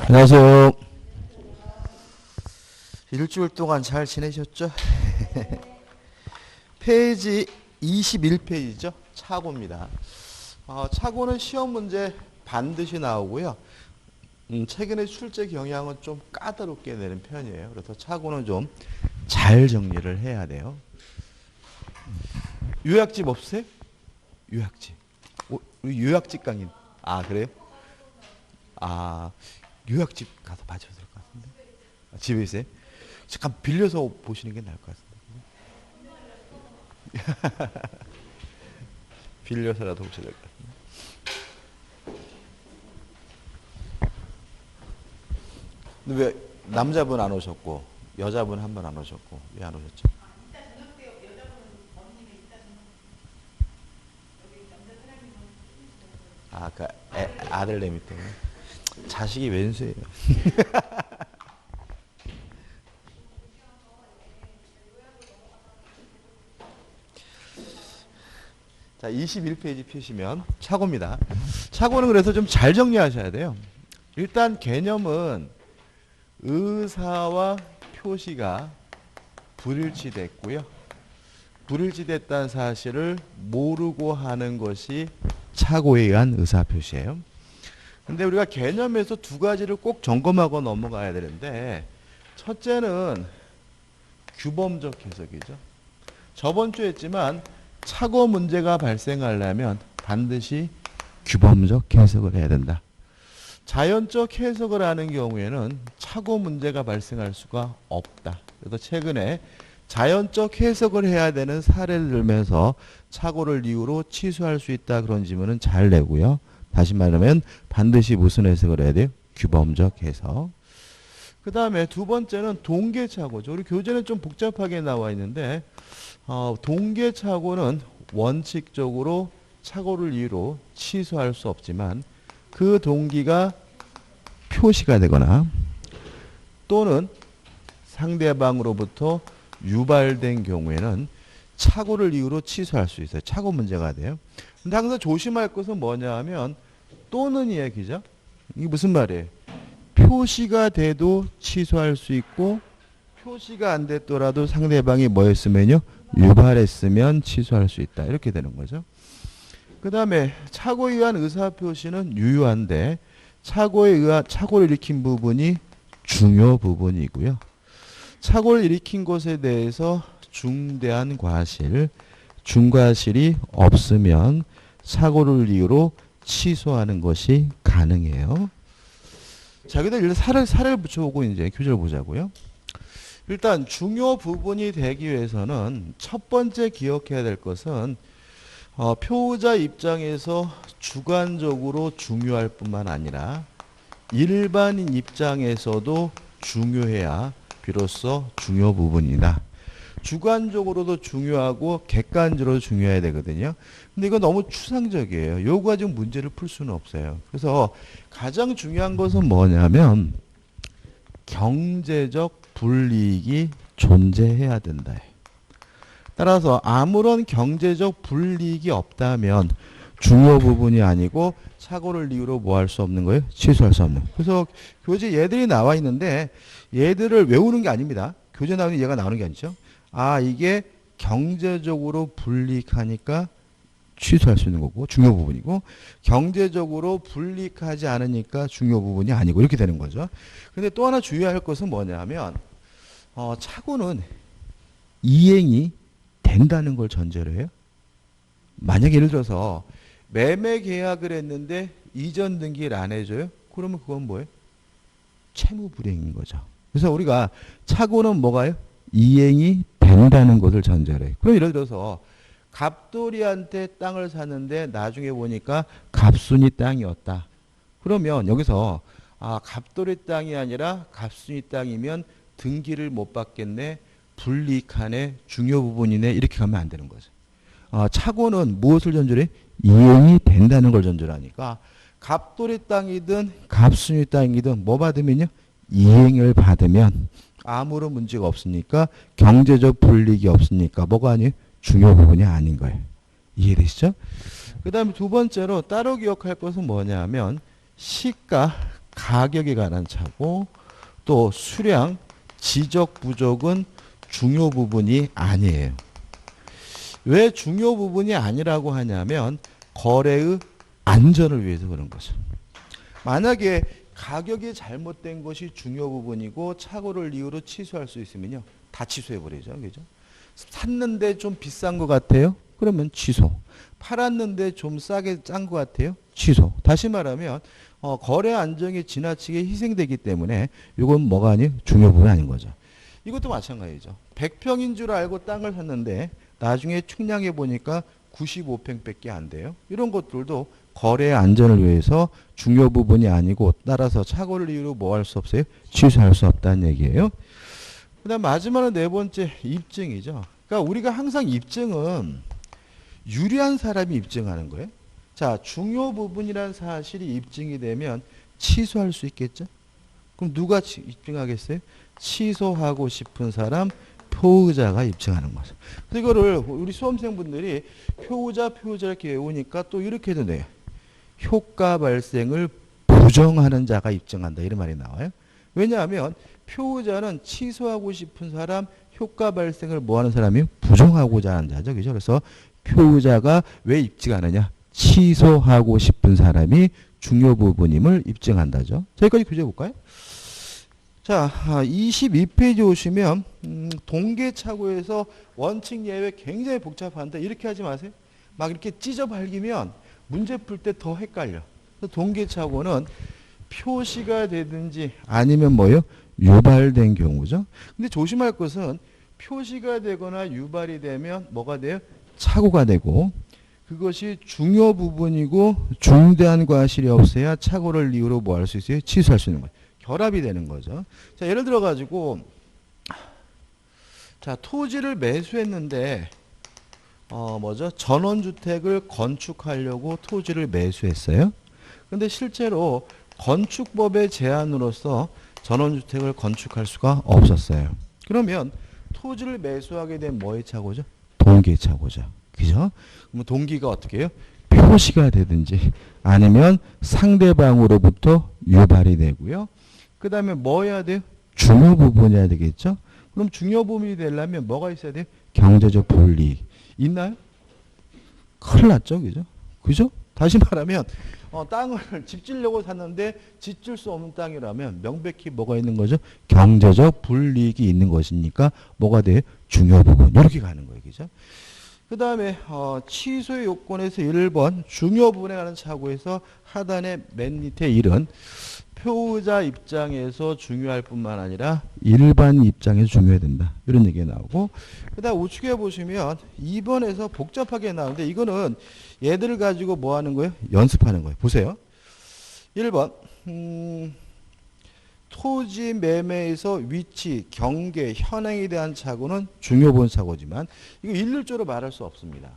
안녕하세요. 일주일 동안 잘 지내셨죠? 페이지 21페이지죠. 차고입니다. 차고는 시험 문제 반드시 나오고요. 최근에 출제 경향은 좀 까다롭게 내는 편이에요. 그래서 차고는 좀 잘 정리를 해야 돼요. 요약집 없으세요? 요약집. 우리 요약집 강의. 아, 그래요? 아, 요약집 가서 봐줘야 될 것 같은데. 집에 있어요? 잠깐 빌려서 보시는 게 나을 것 같은데. 빌려서라도 보셔야 될 것 같은데. 근데 왜 남자분 안 오셨고 여자분 한 번 안 오셨고 왜 안 오셨죠? 아, 그 아들내미 때문에. 자식이 왼수예요. 자, 21페이지 펴시면 차고입니다. 차고는 그래서 좀 잘 정리하셔야 돼요. 일단 개념은 의사와 표시가 불일치됐고요. 불일치됐다는 사실을 모르고 하는 것이 차고에 의한 의사표시예요. 근데 우리가 개념에서 두 가지를 꼭 점검하고 넘어가야 되는데, 첫째는 규범적 해석이죠. 저번 주에 했지만 차고 문제가 발생하려면 반드시 규범적 해석을 해야 된다. 자연적 해석을 하는 경우에는 차고 문제가 발생할 수가 없다. 그래서 최근에 자연적 해석을 해야 되는 사례를 들면서 차고를 이유로 취소할 수 있다 그런 질문은 잘 내고요. 다시 말하면 반드시 무슨 해석을 해야 돼요? 규범적 해석. 그 다음에 두 번째는 동계차고죠. 우리 교재는 좀 복잡하게 나와 있는데 동계차고는 원칙적으로 차고를 이유로 취소할 수 없지만 그 동기가 표시가 되거나 또는 상대방으로부터 유발된 경우에는 차고를 이유로 취소할 수 있어요. 차고 문제가 돼요. 근데 항상 조심할 것은 뭐냐 하면 또는 이야기죠. 이게 무슨 말이에요? 표시가 돼도 취소할 수 있고 표시가 안 됐더라도 상대방이 뭐였으면요? 유발했으면 취소할 수 있다. 이렇게 되는 거죠. 그 다음에 차고에 의한 의사표시는 유효한데 차고를 일으킨 부분이 중요 부분이고요. 차고를 일으킨 것에 대해서 중대한 과실, 중과실이 없으면 차고를 이유로 취소하는 것이 가능해요. 자, 여기다 일단 사례를 붙여보고 이제 교재를 보자고요. 일단 중요 부분이 되기 위해서는 첫 번째 기억해야 될 것은 표의자 입장에서 주관적으로 중요할 뿐만 아니라 일반인 입장에서도 중요해야 비로소 중요 부분이다. 주관적으로도 중요하고 객관적으로도 중요해야 되거든요. 근데 이거 너무 추상적이에요. 요거 가지고 문제를 풀 수는 없어요. 그래서 가장 중요한 것은 뭐냐면 경제적 불이익이 존재해야 된다. 따라서 아무런 경제적 불이익이 없다면 중요 부분이 아니고 착오를 이유로 뭐 할 수 없는 거예요? 취소할 수 없는. 그래서 교재 얘들이 나와 있는데 얘들을 외우는 게 아닙니다. 교재 나오는 얘가 나오는 게 아니죠. 아, 이게 경제적으로 불이익하니까 취소할 수 있는 거고 중요 부분이고 경제적으로 불이익하지 않으니까 중요 부분이 아니고 이렇게 되는 거죠. 근데 또 하나 주의할 것은 뭐냐면 착오는 이행이 된다는 걸 전제로 해요. 만약에 예를 들어서 매매 계약을 했는데 이전 등기를 안 해줘요? 그러면 그건 뭐예요? 채무 불이행인 거죠. 그래서 우리가 착오는 뭐가요? 이행이 된다는 것을 전제로 해요. 그럼 예를 들어서 갑돌이한테 땅을 샀는데 나중에 보니까 갑순이 땅이었다. 그러면 여기서 갑돌이 땅이 아니라 갑순이 땅이면 등기를 못 받겠네. 불이익하네. 중요 부분이네. 이렇게 가면 안 되는 거죠. 착오는 무엇을 전제로 해? 이행이 된다는 걸 전제로 하니까 갑돌이 땅이든 갑순이 땅이든 뭐 받으면요? 이행을 받으면 아무런 문제가 없으니까 경제적 불이익이 없으니까 뭐가 아니에요? 중요 부분이 아닌 거예요. 이해되시죠? 그 다음에 두 번째로 따로 기억할 것은 뭐냐 하면 시가 가격에 관한 차고 또 수량, 지적 부족은 중요 부분이 아니에요. 왜 중요 부분이 아니라고 하냐면 거래의 안전을 위해서 그런 거죠. 만약에 가격이 잘못된 것이 중요 부분이고 착오를 이유로 취소할 수 있으면요. 다 취소해버리죠. 그죠? 샀는데 좀 비싼 것 같아요? 그러면 취소. 팔았는데 좀 싸게 짠 것 같아요? 취소. 다시 말하면 거래 안정이 지나치게 희생되기 때문에 이건 뭐가 아니에요? 중요 부분이 아닌 거죠. 이것도 마찬가지죠. 100평인 줄 알고 땅을 샀는데 나중에 측량해 보니까 95평밖에 안 돼요. 이런 것들도 거래 안전을 위해서 중요 부분이 아니고 따라서 착오를 이유로 뭐 할 수 없어요? 취소할 수 없다는 얘기예요. 그 다음 마지막으로 네 번째 입증이죠. 그러니까 우리가 항상 입증은 유리한 사람이 입증하는 거예요. 자, 중요 부분이라는 사실이 입증이 되면 취소할 수 있겠죠? 그럼 누가 입증하겠어요? 취소하고 싶은 사람, 표의자가 입증하는 거죠. 그래서 이거를 우리 수험생분들이 표의자 이렇게 외우니까 또 이렇게도 돼요. 효과 발생을 부정하는 자가 입증한다. 이런 말이 나와요. 왜냐하면 표의자는 취소하고 싶은 사람, 효과 발생을 뭐 하는 사람이 부정하고자 하는 자죠. 그죠? 그래서 표의자가 왜 입증하느냐? 취소하고 싶은 사람이 중요 부분임을 입증한다죠. 자, 여기까지 교재 볼까요? 자, 22페이지 오시면 동계착오에서 원칙 예외 굉장히 복잡한데 이렇게 하지 마세요. 막 이렇게 찢어 밝히면 문제 풀 때 더 헷갈려. 동계착오는 표시가 되든지 아니면 뭐요? 유발된 경우죠. 근데 조심할 것은 표시가 되거나 유발이 되면 뭐가 돼요? 착오가 되고 그것이 중요 부분이고 중대한 과실이 없어야 착오를 이유로 뭐 할 수 있어요? 취소할 수 있는 거예요. 결합이 되는 거죠. 자, 예를 들어 가지고 자, 토지를 매수했는데 뭐죠? 전원주택을 건축하려고 토지를 매수했어요. 근데 실제로 건축법의 제한으로서 전원주택을 건축할 수가 없었어요. 그러면 토지를 매수하게 된 뭐의 착오죠? 동기의 착오죠. 그죠? 그럼 동기가 어떻게 해요? 표시가 되든지 아니면 상대방으로부터 유발이 되고요. 그 다음에 뭐 해야 돼요? 중요 부분이어야 되겠죠? 그럼 중요 부분이 되려면 뭐가 있어야 돼요? 경제적 불이익. 있나요? 큰일 났죠. 그죠? 그죠? 다시 말하면 땅을 집 지려고 샀는데 짓질 수 없는 땅이라면 명백히 뭐가 있는 거죠? 경제적 불이익이 있는 것이니까 뭐가 돼요? 중요 부분. 이렇게 가는 거예요. 그죠? 그 다음에 취소의 요건에서 1번 중요 부분에 관한 착오에서 하단의 맨 밑에 1은 표의자 입장에서 중요할 뿐만 아니라 일반 입장에서 중요해야 된다. 이런 얘기가 나오고 그 다음 우측에 보시면 2번에서 복잡하게 나오는데 이거는 얘들을 가지고 뭐 하는 거예요? 연습하는 거예요. 보세요. 1번 토지 매매에서 위치, 경계, 현행에 대한 착오는 중요 부분 착오지만 이거 일률적으로 말할 수 없습니다.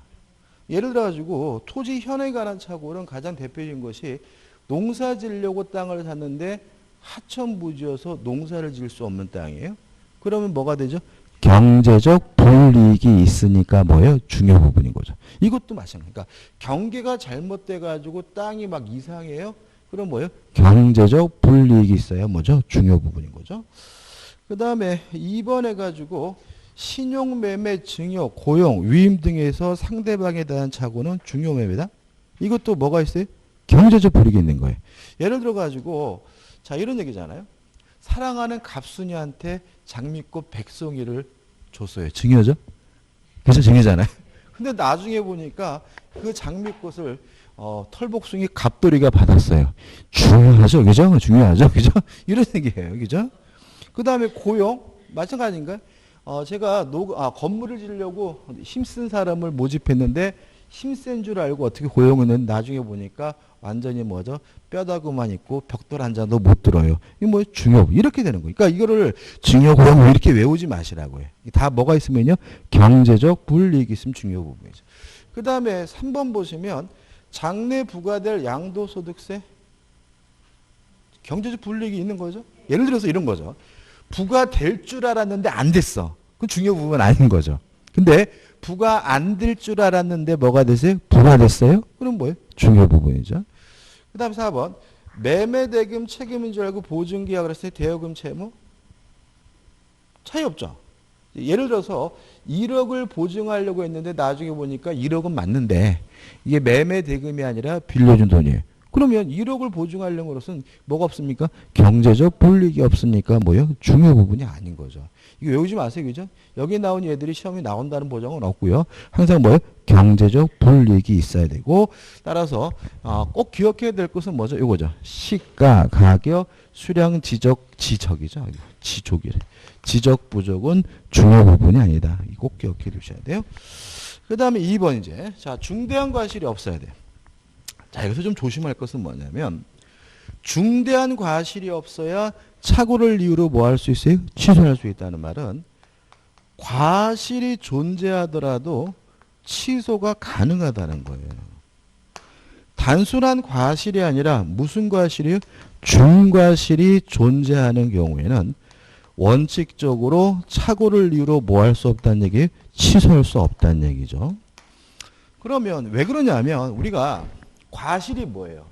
예를 들어 가지고 토지 현행에 관한 착오는 가장 대표적인 것이 농사 지으려고 땅을 샀는데 하천부지여서 농사를 지을 수 없는 땅이에요. 그러면 뭐가 되죠? 경제적 불이익이 있으니까 뭐예요? 중요 부분인 거죠. 이것도 마찬가지입니다. 그러니까 경계가 잘못돼 가지고 땅이 막 이상해요. 그럼 뭐예요? 경제적 불이익이 있어야 뭐죠? 중요 부분인 거죠. 그 다음에 2번 해가지고 신용매매, 증여, 고용, 위임 등에서 상대방에 대한 착오는 중요매매다. 이것도 뭐가 있어요? 경제적 불이익이 있는 거예요. 예를 들어 가지고 자 이런 얘기잖아요. 사랑하는 갑순이한테 장미꽃 백송이를 줬어요. 증여죠? 그래서 증여잖아요. 근데 나중에 보니까 그 장미꽃을 털복숭이 갑돌이가 받았어요. 중요하죠, 그죠? 중요하죠, 그죠? 이런 얘기예요, 그죠? 그 다음에 고용 마찬가지인가요? 제가 건물을 지으려고 힘쓴 사람을 모집했는데 힘센 줄 알고 어떻게 고용은 나중에 보니까 완전히 뭐죠? 뼈다구만 있고 벽돌 한 잔도 못 들어요. 이거 뭐 중요 이렇게 되는 거예요. 그러니까 이거를 중요 고용 이렇게 외우지 마시라고요. 다 뭐가 있으면요? 경제적 불이익이 있으면 중요 부분이죠. 그 다음에 3번 보시면 장래 부과될 양도소득세 경제적 불이익이 있는 거죠. 예를 들어서 이런 거죠. 부과될 줄 알았는데 안 됐어. 그건 중요 부분 아닌 거죠. 근데 부과 안 될 줄 알았는데 뭐가 됐어요? 부과됐어요? 그럼 뭐예요? 중요 부분이죠. 그 다음 4번 매매대금 책임인 줄 알고 보증계약을 했을 때 대여금 채무 차이 없죠. 예를 들어서 1억을 보증하려고 했는데 나중에 보니까 1억은 맞는데 이게 매매대금이 아니라 빌려준 돈이에요. 그러면 1억을 보증하려는 것은 뭐가 없습니까? 경제적 불이익이 없으니까 뭐요? 중요 부분이 아닌 거죠. 이거 외우지 마세요. 그죠? 여기 나온 얘들이 시험에 나온다는 보장은 없고요. 항상 뭐요? 경제적 불이익이 있어야 되고 따라서 꼭 기억해야 될 것은 뭐죠? 이거죠. 시가, 가격, 수량, 지적이죠. 지족이래. 지적 부족은 중요 부분이 아니다. 꼭 기억해 두셔야 돼요. 그 다음에 2번 이제 자 중대한 과실이 없어야 돼요. 자 여기서 좀 조심할 것은 뭐냐면 중대한 과실이 없어야 착오를 이유로 뭐 할 수 있어요? 취소할 수 있다는 말은 과실이 존재하더라도 취소가 가능하다는 거예요. 단순한 과실이 아니라 무슨 과실이요? 중과실이 존재하는 경우에는 원칙적으로 착오를 이유로 뭐 할 수 없다는 얘기예요? 취소할 수 없다는 얘기죠. 그러면 왜 그러냐면 우리가 과실이 뭐예요?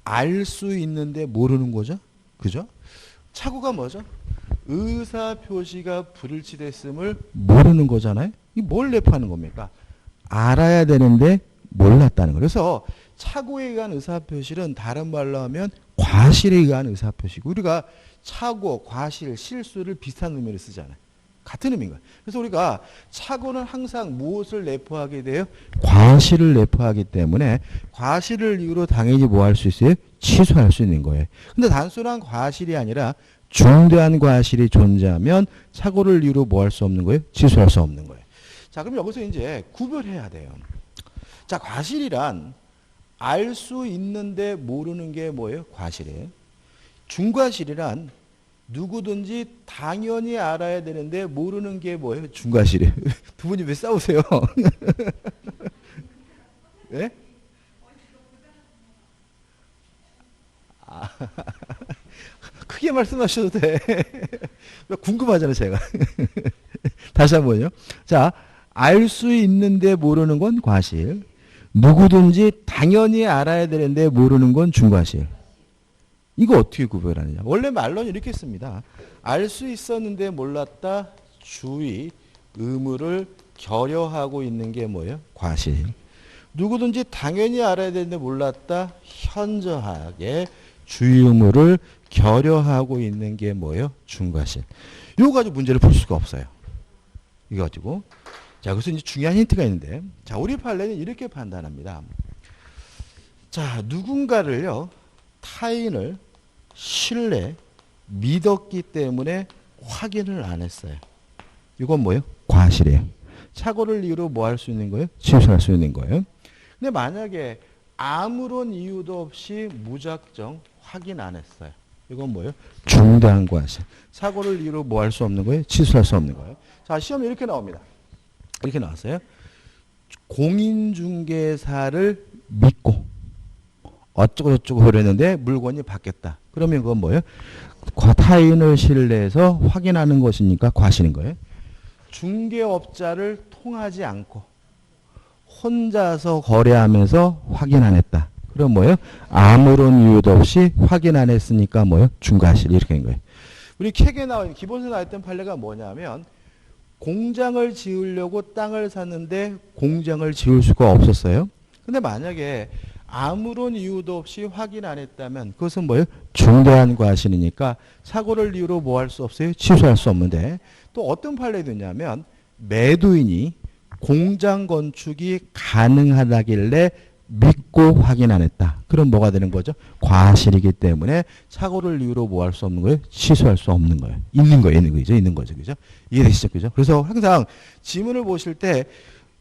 알 수 있는데 모르는 거죠. 그죠? 착오가 뭐죠? 의사표시가 불일치됐음을 모르는 거잖아요. 이 뭘 내포하는 겁니까? 알아야 되는데 몰랐다는 거예요. 그래서 착오에 의한 의사표시는 다른 말로 하면 과실에 의한 의사표시고 우리가 착오, 과실, 실수를 비슷한 의미로 쓰잖아요. 같은 의미인 거예요. 그래서 우리가 착오는 항상 무엇을 내포하게 돼요? 과실을 내포하기 때문에 과실을 이유로 당연히 뭐 할 수 있어요? 취소할 수 있는 거예요. 근데 단순한 과실이 아니라 중대한 과실이 존재하면 착오를 이유로 뭐 할 수 없는 거예요? 취소할 수 없는 거예요. 자, 그럼 여기서 이제 구별해야 돼요. 자, 과실이란 알 수 있는데 모르는 게 뭐예요? 과실이에요. 중과실이란 누구든지 당연히 알아야 되는데 모르는 게 뭐예요? 중과실이에요. 두 분이 왜 싸우세요? 네? 크게 말씀하셔도 돼. 궁금하잖아요, 제가. 다시 한번요. 자, 알 수 있는데 모르는 건 과실. 누구든지 당연히 알아야 되는데 모르는 건 중과실. 이거 어떻게 구별하느냐. 원래 말로는 이렇게 씁니다. 알 수 있었는데 몰랐다. 주의, 의무를 결여하고 있는 게 뭐예요? 과실. 누구든지 당연히 알아야 되는데 몰랐다. 현저하게 주의 의무를 결여하고 있는 게 뭐예요? 중과실. 이거 가지고 문제를 풀 수가 없어요. 이거 가지고. 자, 그래서 이제 중요한 힌트가 있는데, 자, 우리 판례는 이렇게 판단합니다. 자, 누군가를요, 타인을 신뢰, 믿었기 때문에 확인을 안 했어요. 이건 뭐예요? 과실이에요. 착오를 이유로 뭐 할 수 있는 거예요? 취소할 수 있는 거예요. 근데 만약에 아무런 이유도 없이 무작정 확인 안 했어요. 이건 뭐예요? 중대한 과실. 착오를 이유로 뭐 할 수 없는 거예요? 취소할 수 없는 거예요. 자, 시험에 이렇게 나옵니다. 이렇게 나왔어요. 공인중개사를 믿고 어쩌고 저쩌고 그랬는데 물건이 바뀌었다. 그러면 그건 뭐예요? 타인을 신뢰해서 확인하는 것이니까 과실인 거예요. 중개업자를 통하지 않고 혼자서 거래하면서 확인 안 했다. 그럼 뭐예요? 아무런 이유도 없이 확인 안 했으니까 뭐예요? 중과실 이렇게 된 거예요. 우리 캑에 나온 기본서에 나왔던 판례가 뭐냐면 공장을 지으려고 땅을 샀는데 공장을 지을 수가 없었어요. 근데 만약에 아무런 이유도 없이 확인 안 했다면 그것은 뭐예요? 중대한 과실이니까 사고를 이유로 뭐 할 수 없어요? 취소할 수 없는데 또 어떤 판례도 있냐면 매도인이 공장 건축이 가능하다길래 믿고 확인 안 했다. 그럼 뭐가 되는 거죠? 과실이기 때문에 사고를 이유로 뭐 할 수 없는 거예요? 취소할 수 없는 거예요. 있는 거예요. 있는 거죠. 있는 거죠. 그죠? 이해되시죠? 그죠? 그래서 항상 지문을 보실 때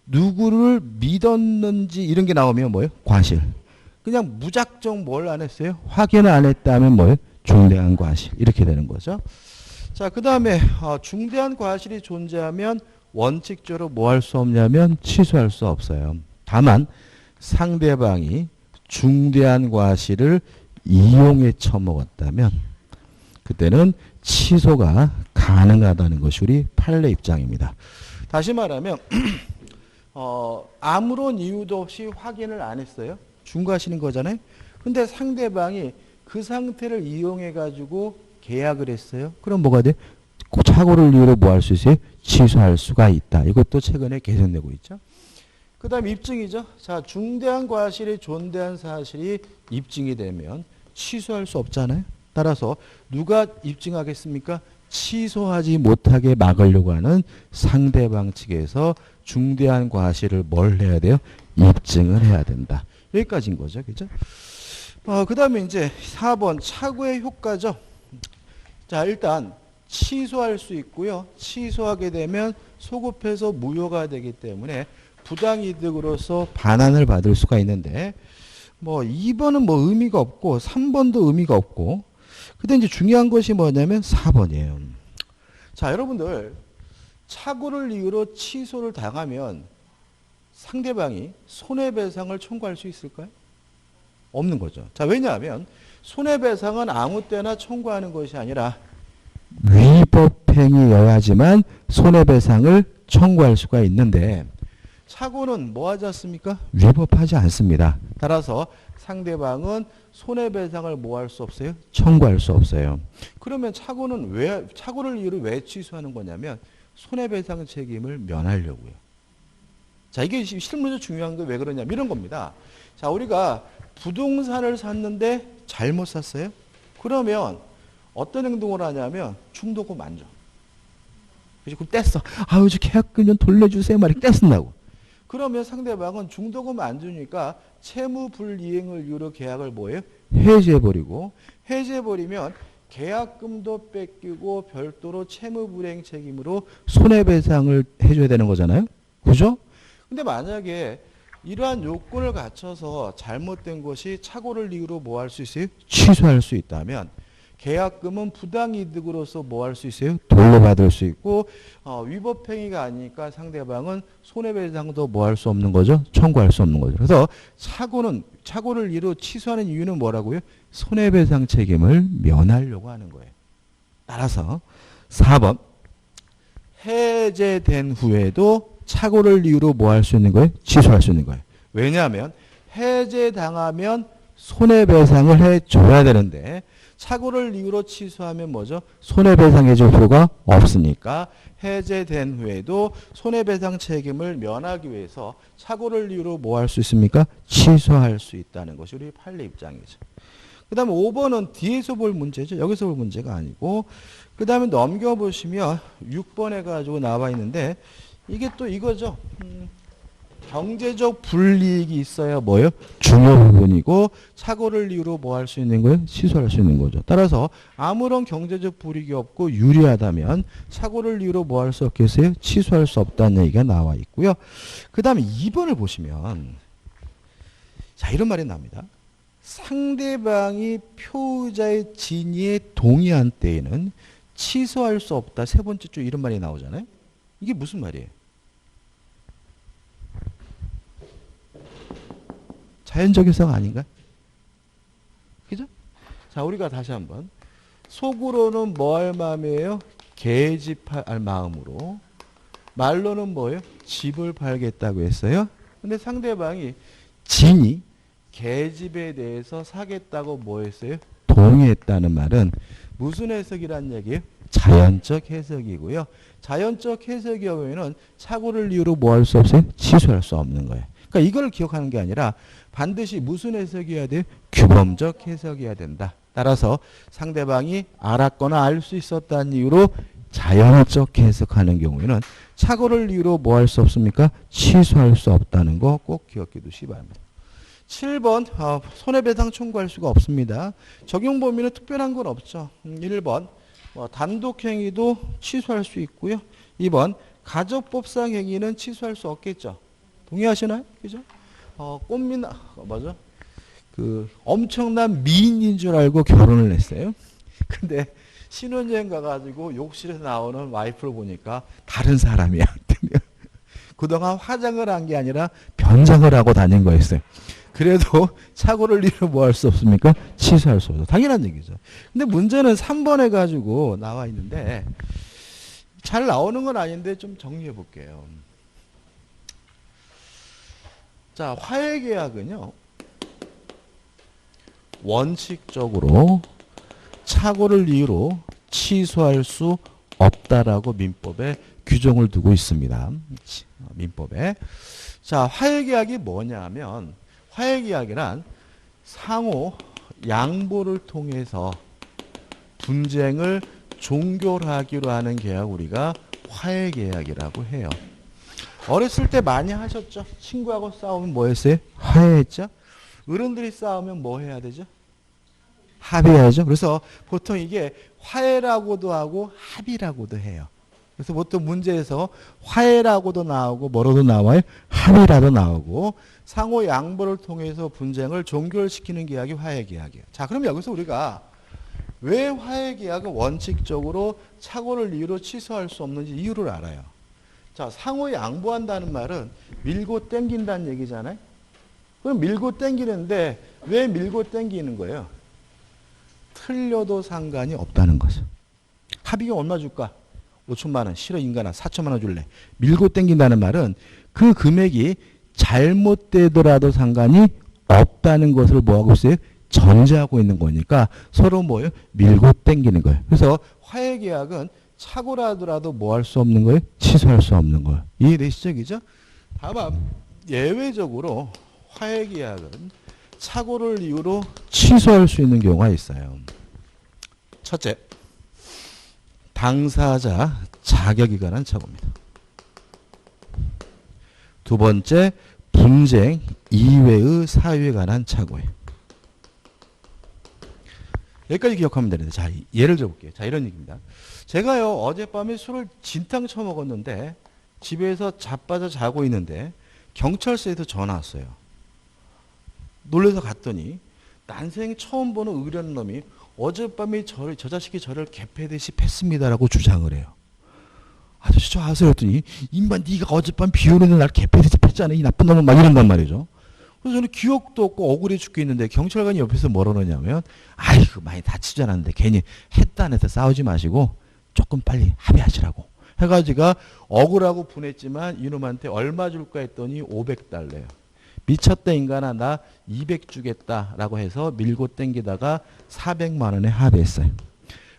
누구를 믿었는지 이런 게 나오면 뭐예요? 과실. 그냥 무작정 뭘 안 했어요? 확인을 안 했다면 뭐예요? 중대한 과실. 이렇게 되는 거죠. 자, 그 다음에 중대한 과실이 존재하면 원칙적으로 뭐 할 수 없냐면 취소할 수 없어요. 다만 상대방이 중대한 과실을 이용해 처먹었다면 그때는 취소가 가능하다는 것이 우리 판례 입장입니다. 다시 말하면 아무런 이유도 없이 확인을 안 했어요. 중과실인 거잖아요. 근데 상대방이 그 상태를 이용해 가지고 계약을 했어요. 그럼 뭐가 돼? 착오를 이유로 뭐 할 수 있어요? 취소할 수가 있다. 이것도 최근에 개선되고 있죠. 그 다음 입증이죠. 자, 중대한 과실이 존대한 사실이 입증이 되면 취소할 수 없잖아요. 따라서 누가 입증하겠습니까? 취소하지 못하게 막으려고 하는 상대방 측에서 중대한 과실을 뭘 해야 돼요? 입증을 해야 된다. 여기까지인 거죠. 그죠? 그 다음에 이제 4번 착오의 효과죠. 자, 일단 취소할 수 있고요. 취소하게 되면 소급해서 무효가 되기 때문에 부당이득으로서 반환을 받을 수가 있는데 2번은 의미가 없고 3번도 의미가 없고 근데 이제 중요한 것이 뭐냐면 4번이에요. 자, 여러분들 착오를 이유로 취소를 당하면 상대방이 손해배상을 청구할 수 있을까요? 없는 거죠. 자, 왜냐하면 손해배상은 아무 때나 청구하는 것이 아니라 위법행위여야지만 손해배상을 청구할 수가 있는데 착오는 뭐 하지 않습니까? 위법하지 않습니다. 따라서 상대방은 손해배상을 뭐 할 수 없어요? 청구할 수 없어요. 그러면 착오를 이유로 왜 취소하는 거냐면 손해배상 책임을 면하려고요. 자, 이게 실무에서 중요한 게 왜 그러냐면 이런 겁니다. 자, 우리가 부동산을 샀는데 잘못 샀어요? 그러면 어떤 행동을 하냐면 중도금 안 줘. 그럼 뗐어. 아유, 저 계약금 좀 돌려주세요. 막 이렇게 떼쓴다고. 그러면 상대방은 중도금 안 주니까 채무 불이행을 이유로 계약을 뭐예요? 해지해버리고 해지해버리면 계약금도 뺏기고 별도로 채무 불이행 책임으로 손해배상을 해줘야 되는 거잖아요. 그죠? 근데 만약에 이러한 요건을 갖춰서 잘못된 것이 착오를 이유로 뭐 할 수 있어요? 취소할 수 있다면 계약금은 부당이득으로서 뭐 할 수 있어요? 돌려받을 수 있고 위법행위가 아니니까 상대방은 손해배상도 뭐 할 수 없는 거죠? 청구할 수 없는 거죠. 그래서 착오를 이유로 취소하는 이유는 뭐라고요? 손해배상 책임을 면하려고 하는 거예요. 따라서 4번 해제된 후에도 착오를 이유로 뭐 할 수 있는 거예요? 취소할 수 있는 거예요. 왜냐하면 해제당하면 손해배상을 해줘야 되는데 착오를 이유로 취소하면 뭐죠? 손해배상 해줄 필요가 없으니까 해제된 후에도 손해배상 책임을 면하기 위해서 착오를 이유로 뭐 할 수 있습니까? 취소할 수 있다는 것이 우리 판례 입장이죠. 그 다음에 5번은 뒤에서 볼 문제죠. 여기서 볼 문제가 아니고 그 다음에 넘겨보시면 6번 해가지고 나와 있는데 이게 또 이거죠. 경제적 불이익이 있어야 뭐예요? 중요 부분이고 착오를 이유로 뭐 할 수 있는 거예요? 취소할 수 있는 거죠. 따라서 아무런 경제적 불이익이 없고 유리하다면 착오를 이유로 뭐 할 수 없겠어요? 취소할 수 없다는 얘기가 나와 있고요. 그 다음에 2번을 보시면 자, 이런 말이 납니다. 상대방이 표의자의 진위에 동의한 때에는 취소할 수 없다. 세 번째 줄 이런 말이 나오잖아요. 이게 무슨 말이에요? 자연적 해석 아닌가? 그죠? 자, 우리가 다시 한번 속으로는 뭐 할 마음이에요? 계집할 마음으로 말로는 뭐예요? 집을 팔겠다고 했어요. 근데 상대방이 진이 계집에 대해서 사겠다고 뭐 했어요? 동의했다는 말은 무슨 해석이란 얘기예요? 자연적 해석이고요. 자연적 해석의 경우에는 착오를 이유로 뭐 할 수 없어요? 취소할 수 없는 거예요. 그러니까 이걸 기억하는 게 아니라 반드시 무슨 해석이어야 돼요? 규범적 해석이어야 된다. 따라서 상대방이 알았거나 알 수 있었다는 이유로 자연적 해석하는 경우에는 착오를 이유로 뭐 할 수 없습니까? 취소할 수 없다는 거 꼭 기억해 두시기 바랍니다. 7번 손해배상 청구할 수가 없습니다. 적용 범위는 특별한 건 없죠. 1번 단독행위도 취소할 수 있고요. 2번 가족법상 행위는 취소할 수 없겠죠. 동의하시나요? 그죠? 꽃미나 맞아? 엄청난 미인인 줄 알고 결혼을 했어요. 근데 신혼여행 가가지고 욕실에서 나오는 와이프를 보니까 다른 사람이야. 그동안 화장을 한 게 아니라 변장을 하고 다닌 거였어요. 그래도 착오를 이유로 뭐 할 수 없습니까? 취소할 수 없어. 당연한 얘기죠. 근데 문제는 3번 해가지고 나와 있는데 잘 나오는 건 아닌데 좀 정리해 볼게요. 자, 화해계약은요. 원칙적으로 착오를 이유로 취소할 수 없다라고 민법에 규정을 두고 있습니다. 민법에. 자, 화해계약이 뭐냐면 화해계약이란 상호 양보를 통해서 분쟁을 종결하기로 하는 계약 우리가 화해계약이라고 해요. 어렸을 때 많이 하셨죠? 친구하고 싸우면 뭐 했어요? 화해했죠? 어른들이 싸우면 뭐 해야 되죠? 합의해야죠. 그래서 보통 이게 화해라고도 하고 합의라고도 해요. 그래서 보통 문제에서 화해라고도 나오고 뭐로도 나와요? 합의라도 나오고 상호 양보를 통해서 분쟁을 종결시키는 계약이 화해계약이에요. 자, 그럼 여기서 우리가 왜 화해계약은 원칙적으로 착오를 이유로 취소할 수 없는지 이유를 알아요. 자, 상호 양보한다는 말은 밀고 땡긴다는 얘기잖아요. 그럼 밀고 땡기는데 왜 밀고 땡기는 거예요? 틀려도 상관이 없다는 거죠. 합의금 얼마 줄까? 5천만 원. 싫어 인간아. 4천만 원 줄래. 밀고 땡긴다는 말은 그 금액이 잘못되더라도 상관이 없다는 것을 뭐하고 있어요? 전제하고 있는 거니까 서로 뭐예요? 밀고 땡기는 거예요. 그래서 화해계약은 착오라더라도 뭐 할 수 없는 거예요? 취소할 수 없는 거예요. 이해되시죠? 그죠? 다만 예외적으로 화해계약은 착오를 이유로 취소할 수 있는 경우가 있어요. 첫째, 당사자 자격이 관한 착오입니다. 두 번째, 분쟁 이외의 사유에 관한 착오예요. 여기까지 기억하면 되는데, 자, 예를 들어볼게요. 자, 이런 얘기입니다. 제가요, 어젯밤에 술을 진탕 처먹었는데, 집에서 자빠져 자고 있는데, 경찰서에서 전화 왔어요. 놀라서 갔더니, 난생 처음 보는 의뢰는 놈이 어젯밤에 저 자식이 저를 개패듯이 팼습니다라고 주장을 해요. 아저씨 저 아세요? 했더니, 임마 네가 어젯밤 비 오는데 날 개패듯이 팼잖아. 이 나쁜 놈은 막 이런단 말이죠. 그래서 저는 기억도 없고 억울해 죽겠는데 경찰관이 옆에서 뭐라 그러냐면 아이고 많이 다치지 않았는데 괜히 했다 안 했다 싸우지 마시고 조금 빨리 합의하시라고 해가지고 억울하고 분했지만 이놈한테 얼마 줄까 했더니 500달러예요. 미쳤다 인간아 나 200 주겠다라고 해서 밀고 땡기다가 400만 원에 합의했어요.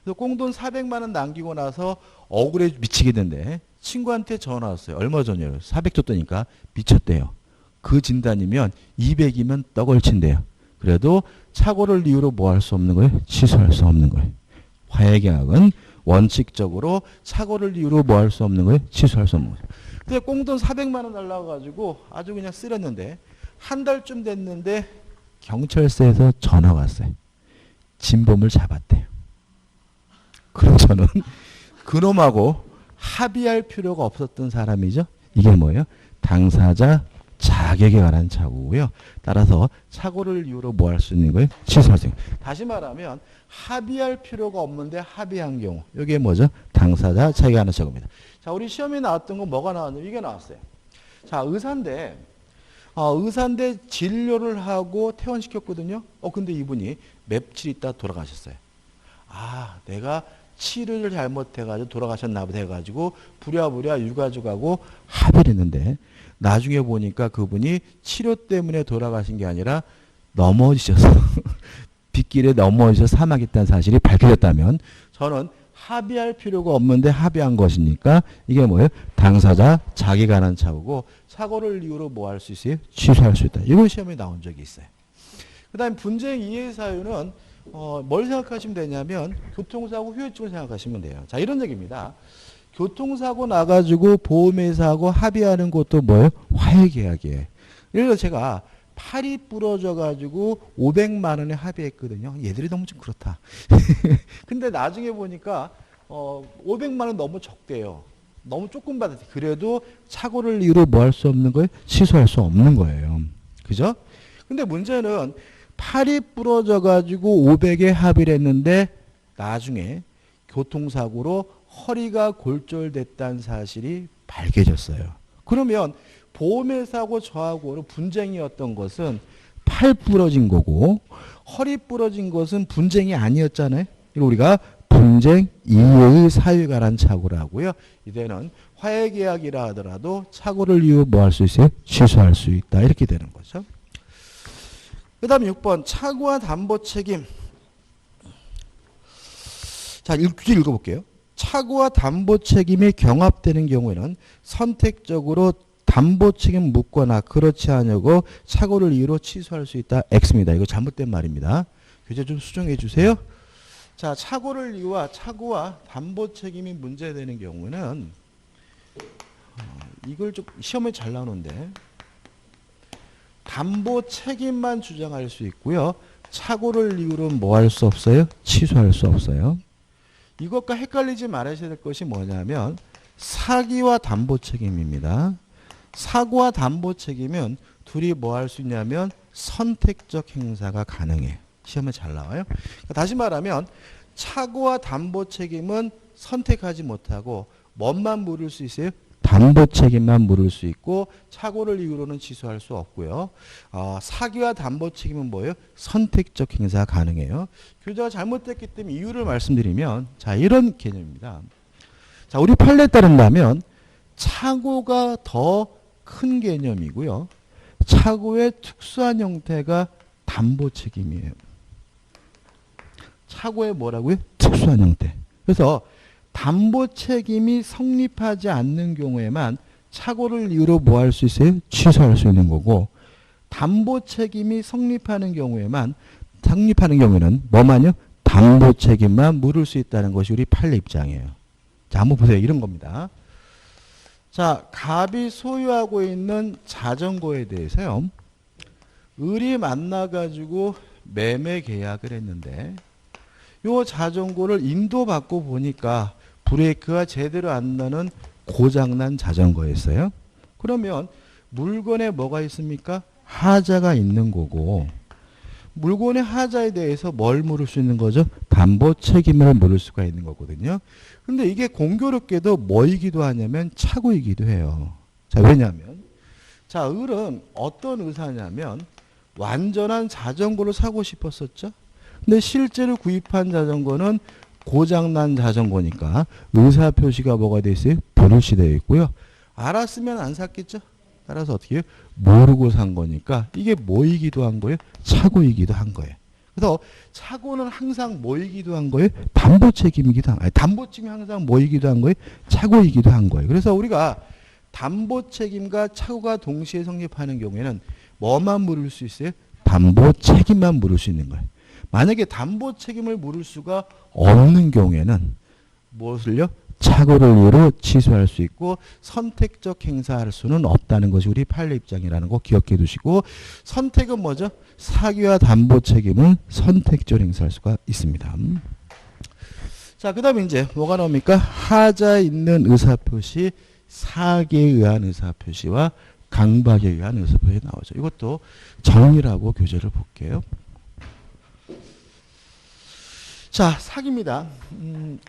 그래서 꽁돈 400만 원 남기고 나서 억울해 미치겠는데 친구한테 전화 왔어요. 얼마 전이에요? 400 줬다니까 미쳤대요. 그 진단이면 200이면 떡을 친대요. 그래도 착오를 이유로 뭐 할 수 없는 거예요? 취소할 수 없는 거예요. 화해계약은 원칙적으로 착오를 이유로 뭐 할 수 없는 거예요? 취소할 수 없는 거예요. 근데 꽁돈 400만 원 달라고 가지고 아주 그냥 쓰렸는데 한 달쯤 됐는데 경찰서에서 전화가 왔어요. 진범을 잡았대요. 그럼 저는 그놈하고 합의할 필요가 없었던 사람이죠. 이게 뭐예요? 당사자 자격에 관한 착오고요. 따라서 착오를 이유로 뭐 할 수 있는 거예요? 취소할 수 있는 거예요. 다시 말하면 합의할 필요가 없는데 합의한 경우. 이게 뭐죠? 당사자 자격에 관한 착오입니다. 자, 우리 시험에 나왔던 건 뭐가 나왔냐면 이게 나왔어요. 자, 의사인데 진료를 하고 퇴원시켰거든요. 근데 이분이 며칠 있다 돌아가셨어요. 아, 내가 치료를 잘못해가지고 돌아가셨나 보다 해가지고 부랴부랴 유가족하고 합의를 했는데 나중에 보니까 그분이 치료 때문에 돌아가신 게 아니라 넘어지셔서 빗길에 넘어지셔서 사망했다는 사실이 밝혀졌다면 저는 합의할 필요가 없는데 합의한 것이니까 이게 뭐예요? 당사자 자기 관한 착오고 착오를 이유로 뭐 할 수 있어요? 취소할 수 있다. 이런 시험에 나온 적이 있어요. 그 다음에 분쟁 이해 사유는 뭘 생각하시면 되냐면 교통사고 후유증을 생각하시면 돼요. 자, 이런 얘기입니다. 교통사고 나가지고 보험회사하고 합의하는 것도 뭐예요? 화해계약이에요. 예를 들어 제가 팔이 부러져가지고 500만 원에 합의했거든요. 얘들이 너무 좀 그렇다. 근데 나중에 보니까 500만 원 너무 적대요. 너무 조금 받았어요. 그래도 착오를 이유로 뭐 할 수 없는 거예요? 취소할 수 없는 거예요. 그죠? 근데 문제는 팔이 부러져가지고 500에 합의를 했는데 나중에 교통사고로 허리가 골절됐다는 사실이 밝혀졌어요. 그러면 보험회사하고 저하고 분쟁이었던 것은 팔 부러진 거고 허리 부러진 것은 분쟁이 아니었잖아요. 이거 우리가 분쟁 이외의 사유에 관한 착오를 하고요. 이제는 화해계약이라 하더라도 착오를 이유 뭐 할 수 있어요? 취소할 수 있다. 이렇게 되는 거죠. 그 다음에 6번 차고와 담보 책임. 자, 규칙 읽어볼게요. 차고와 담보 책임이 경합되는 경우에는 선택적으로 담보 책임 묻거나 그렇지 않으고 차고를 이유로 취소할 수 있다. X입니다. 이거 잘못된 말입니다. 교재 좀 수정해 주세요. 자, 차고를 이유와 차고와 담보 책임이 문제되는 경우는 이걸 좀 시험에 잘 나오는데 담보 책임만 주장할 수 있고요. 차고를 이유로 뭐 할 수 없어요? 취소할 수 없어요. 이것과 헷갈리지 말아야 될 것이 뭐냐면 사기와 담보 책임입니다. 사고와 담보 책임은 둘이 뭐 할 수 있냐면 선택적 행사가 가능해. 시험에 잘 나와요. 다시 말하면 차고와 담보 책임은 선택하지 못하고 뭐만 물을 수 있어요? 담보 책임만 물을 수 있고 차고를 이유로는 취소할 수 없고요. 사기와 담보 책임은 뭐예요? 선택적 행사가 가능해요. 교재가 잘못됐기 때문에 이유를 말씀드리면 자, 이런 개념입니다. 자, 우리 판례에 따른다면 차고가 더 큰 개념이고요. 차고의 특수한 형태가 담보 책임이에요. 차고의 뭐라고요? 특수한 형태. 그래서 담보 책임이 성립하지 않는 경우에만 차고를 이유로 뭐 할 수 있어요? 취소할 수 있는 거고, 담보 책임이 성립하는 경우에는 뭐만요? 담보 책임만 물을 수 있다는 것이 우리 판례 입장이에요. 자, 한번 보세요. 이런 겁니다. 자, 갑이 소유하고 있는 자전거에 대해서요. 을이 만나가지고 매매 계약을 했는데 요 자전거를 인도받고 보니까 브레이크가 제대로 안 나는 고장난 자전거였어요. 그러면 물건에 뭐가 있습니까? 하자가 있는 거고 물건의 하자에 대해서 뭘 물을 수 있는 거죠? 담보 책임을 물을 수가 있는 거거든요. 근데 이게 공교롭게도 뭐이기도 하냐면 차고이기도 해요. 자, 왜냐하면 자, 을은 어떤 의사냐면 완전한 자전거를 사고 싶었었죠. 근데 실제로 구입한 자전거는 고장난 자전거니까 의사 표시가 뭐가 돼 있어요? 버릇이 되어 있고요. 알았으면 안 샀겠죠. 따라서 어떻게 해요? 모르고 산 거니까 이게 뭐이기도 한 거예요? 차고이기도 한 거예요. 그래서 차고는 항상 뭐이기도 한 거예요? 담보 책임이기도 한 거예요. 담보 책임이 항상 뭐이기도 한 거예요? 차고이기도 한 거예요. 그래서 우리가 담보 책임과 차고가 동시에 성립하는 경우에는 뭐만 물을 수 있어요? 담보 책임만 물을 수 있는 거예요. 만약에 담보 책임을 물을 수가 없는 경우에는 무엇을요? 차고를 이유로 취소할 수 있고 선택적 행사할 수는 없다는 것이 우리 판례 입장이라는 거 기억해 두시고 선택은 뭐죠? 사기와 담보 책임은 선택적으로 행사할 수가 있습니다. 자, 그 다음에 이제 뭐가 나옵니까? 하자에 있는 의사표시, 사기에 의한 의사표시와 강박에 의한 의사표시 나오죠. 이것도 정리라고 교재를 볼게요. 자, 사기입니다.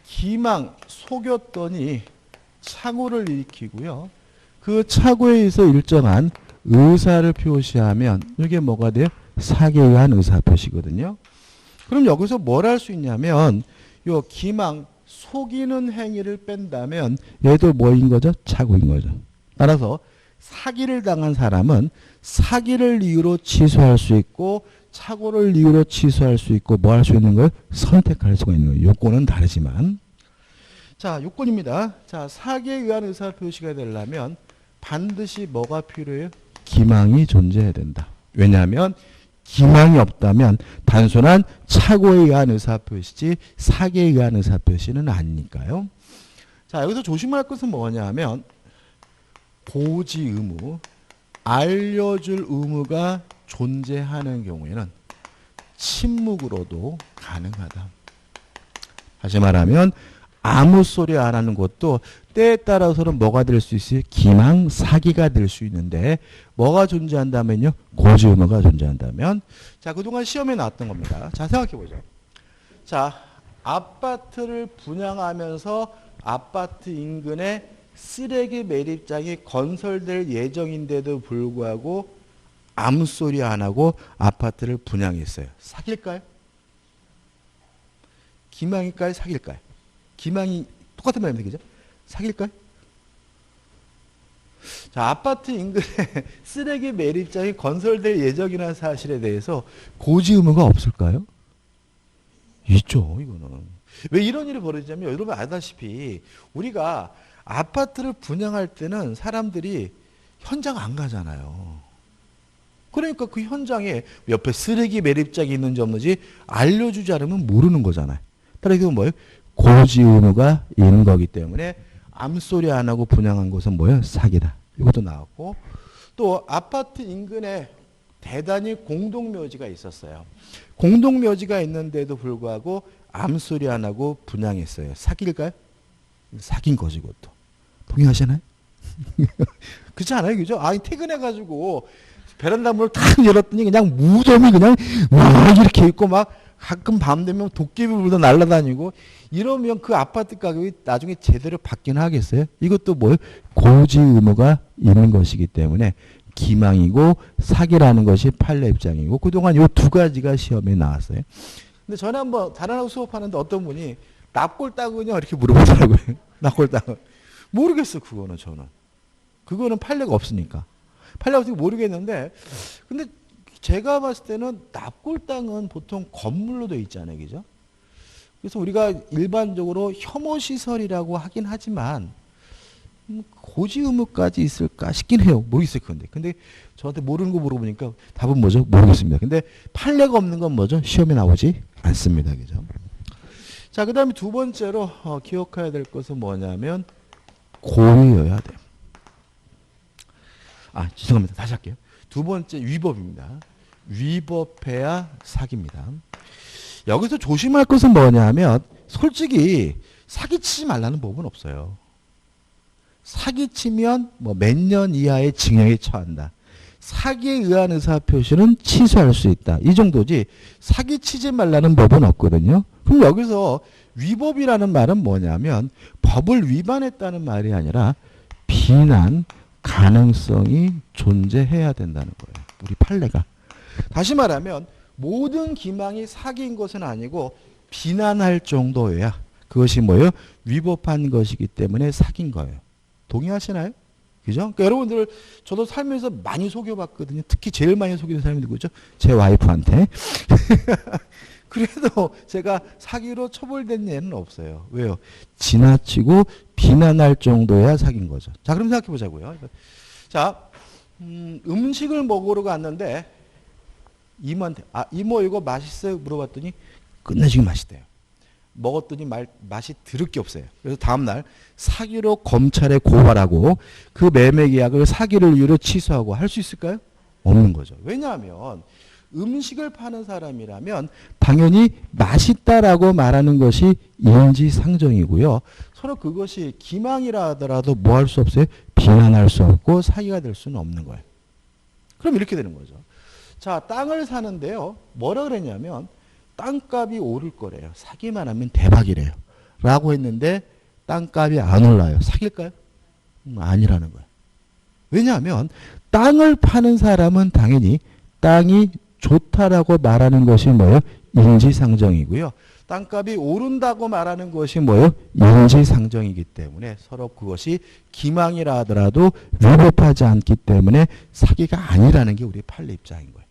기망, 속였더니 착오를 일으키고요. 그 착오에 의해서 일정한 의사를 표시하면 이게 뭐가 돼요? 사기에 의한 의사표시거든요. 그럼 여기서 뭘 할 수 있냐면 요 기망, 속이는 행위를 뺀다면 얘도 뭐인 거죠? 착오인 거죠. 따라서 사기를 당한 사람은 사기를 이유로 취소할 수 있고 착오를 이유로 취소할 수 있고 뭐 할 수 있는 거예요? 선택할 수가 있는 거예요. 요건은 다르지만. 자, 요건입니다. 자, 사기에 의한 의사표시가 되려면 반드시 뭐가 필요해요? 기망이 존재해야 된다. 왜냐하면 기망이 없다면 단순한 착오에 의한 의사표시지 사기에 의한 의사표시는 아니니까요. 자, 여기서 조심할 것은 뭐냐면 고지 의무, 알려줄 의무가 존재하는 경우에는 침묵으로도 가능하다. 다시 말하면 아무 소리 안 하는 것도 때에 따라서는 뭐가 될 수 있어요? 기망, 사기가 될 수 있는데 뭐가 존재한다면요? 고지 의무가 존재한다면 자, 그동안 시험에 나왔던 겁니다. 자, 생각해 보죠. 자, 아파트를 분양하면서 아파트 인근에 쓰레기 매립장이 건설될 예정인데도 불구하고 아무 소리 안 하고 아파트를 분양했어요. 사기일까요? 기망일까요? 사기일까요? 기망이 똑같은 말입니다. 그죠? 사기일까요? 자, 아파트 인근에 쓰레기 매립장이 건설될 예정이라는 사실에 대해서 고지 의무가 없을까요? 있죠, 이거는. 왜 이런 일이 벌어지냐면 여러분 아다시피 우리가 아파트를 분양할 때는 사람들이 현장 안 가잖아요. 그러니까 그 현장에 옆에 쓰레기 매립장이 있는지 없는지 알려주지 않으면 모르는 거잖아요. 따라서 이건 뭐예요? 고지 의무가 있는 거기 때문에 암소리 안 하고 분양한 것은 뭐예요? 사기다. 이것도 나왔고 또 아파트 인근에 대단히 공동묘지가 있었어요. 공동묘지가 있는데도 불구하고 암소리 안 하고 분양했어요. 사기일까요? 사기인 거지 그것도. 동의하시나요? 그렇지 않아요? 그죠? 아니 퇴근해가지고 베란다 문을 탁 열었더니 그냥 무덤이 그냥 막 이렇게 있고 막 가끔 밤 되면 도깨비 물도 날아다니고 이러면 그 아파트 가격이 나중에 제대로 받긴 하겠어요? 이것도 뭐예요? 고지 의무가 있는 것이기 때문에 기망이고 사기라는 것이 판례 입장이고 그동안 이 두 가지가 시험에 나왔어요. 근데 전에 한번 다른 하고 수업하는데 어떤 분이 납골당은요 이렇게 물어보더라고요. 납골당은 모르겠어 그거는 저는. 그거는 판례가 없으니까. 판례가 없으니까 모르겠는데 근데 제가 봤을 때는 납골당은 보통 건물로 되어 있잖아요. 그죠? 그래서 우리가 일반적으로 혐오시설이라고 하긴 하지만 고지 의무까지 있을까 싶긴 해요. 모르겠어요. 근데 저한테 모르는 거 물어보니까 답은 뭐죠? 모르겠습니다. 근데 판례가 없는 건 뭐죠? 시험에 나오지 않습니다. 그죠? 자, 그 다음에 두 번째로 기억해야 될 것은 뭐냐면 고의여야 돼요. 아, 죄송합니다. 다시 할게요. 두 번째 위법입니다. 위법해야 사기입니다. 여기서 조심할 것은 뭐냐면 솔직히 사기치지 말라는 법은 없어요. 사기치면 뭐 몇 년 이하의 징역에 처한다. 사기에 의한 의사표시는 취소할 수 있다. 이 정도지 사기치지 말라는 법은 없거든요. 그럼 여기서 위법이라는 말은 뭐냐면 법을 위반했다는 말이 아니라 비난 가능성이 존재해야 된다는 거예요. 우리 판례가. 다시 말하면 모든 기망이 사기인 것은 아니고 비난할 정도여야 그것이 뭐예요? 위법한 것이기 때문에 사기인 거예요. 동의하시나요? 그죠? 그러니까 여러분들 저도 살면서 많이 속여봤거든요. 특히 제일 많이 속이는 사람이 누구죠? 제 와이프한테. 그래도 제가 사기로 처벌된 예는 없어요. 왜요? 지나치고 비난할 정도야 사기인 거죠. 자, 그럼 생각해 보자고요. 자, 음식을 먹으러 갔는데 이모한테 이모 이거 맛있어요? 물어봤더니 끝내주게 맛있대요. 먹었더니 맛이 드럽게 없어요. 그래서 다음날 사기로 검찰에 고발하고 그 매매 계약을 사기를 이유로 취소하고 할 수 있을까요? 없는 거죠. 왜냐하면 음식을 파는 사람이라면 당연히 맛있다라고 말하는 것이 인지상정이고요. 서로 그것이 기망이라 하더라도 뭐 할 수 없어요? 비난할 수 없고 사기가 될 수는 없는 거예요. 그럼 이렇게 되는 거죠. 자, 땅을 사는데요. 뭐라 그랬냐면 땅값이 오를 거래요. 사기만 하면 대박이래요. 라고 했는데 땅값이 안 올라요. 사기일까요? 아니라는 거예요. 왜냐하면 땅을 파는 사람은 당연히 땅이 좋다라고 말하는 것이 뭐예요? 인지상정이고요. 땅값이 오른다고 말하는 것이 뭐예요? 인지상정이기 때문에 서로 그것이 기망이라 하더라도 위법하지 않기 때문에 사기가 아니라는 게 우리 판례 입장인 거예요.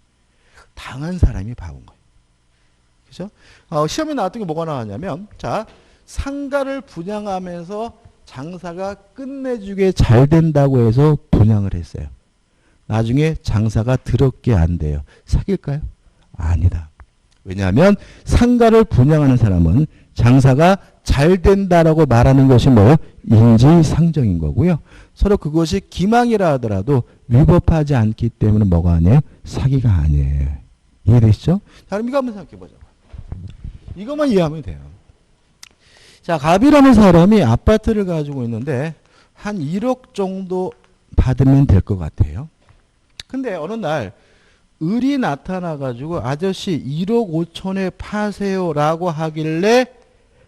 당한 사람이 바본 거예요. 그죠? 시험에 나왔던 게 뭐가 나왔냐면, 자, 상가를 분양하면서 장사가 끝내주게 잘 된다고 해서 분양을 했어요. 나중에 장사가 더럽게 안 돼요. 사기일까요? 아니다. 왜냐하면 상가를 분양하는 사람은 장사가 잘 된다라고 말하는 것이 뭐예요? 인지상정인 거고요. 서로 그것이 기망이라 하더라도 위법하지 않기 때문에 뭐가 아니에요? 사기가 아니에요. 이해되시죠? 자, 그럼 이거 한번 생각해 보자고. 이것만 이해하면 돼요. 자, 갑이라는 사람이 아파트를 가지고 있는데 한 1억 정도 받으면 될 것 같아요. 근데 어느 날 을이 나타나가지고 아저씨 1억 5천에 파세요라고 하길래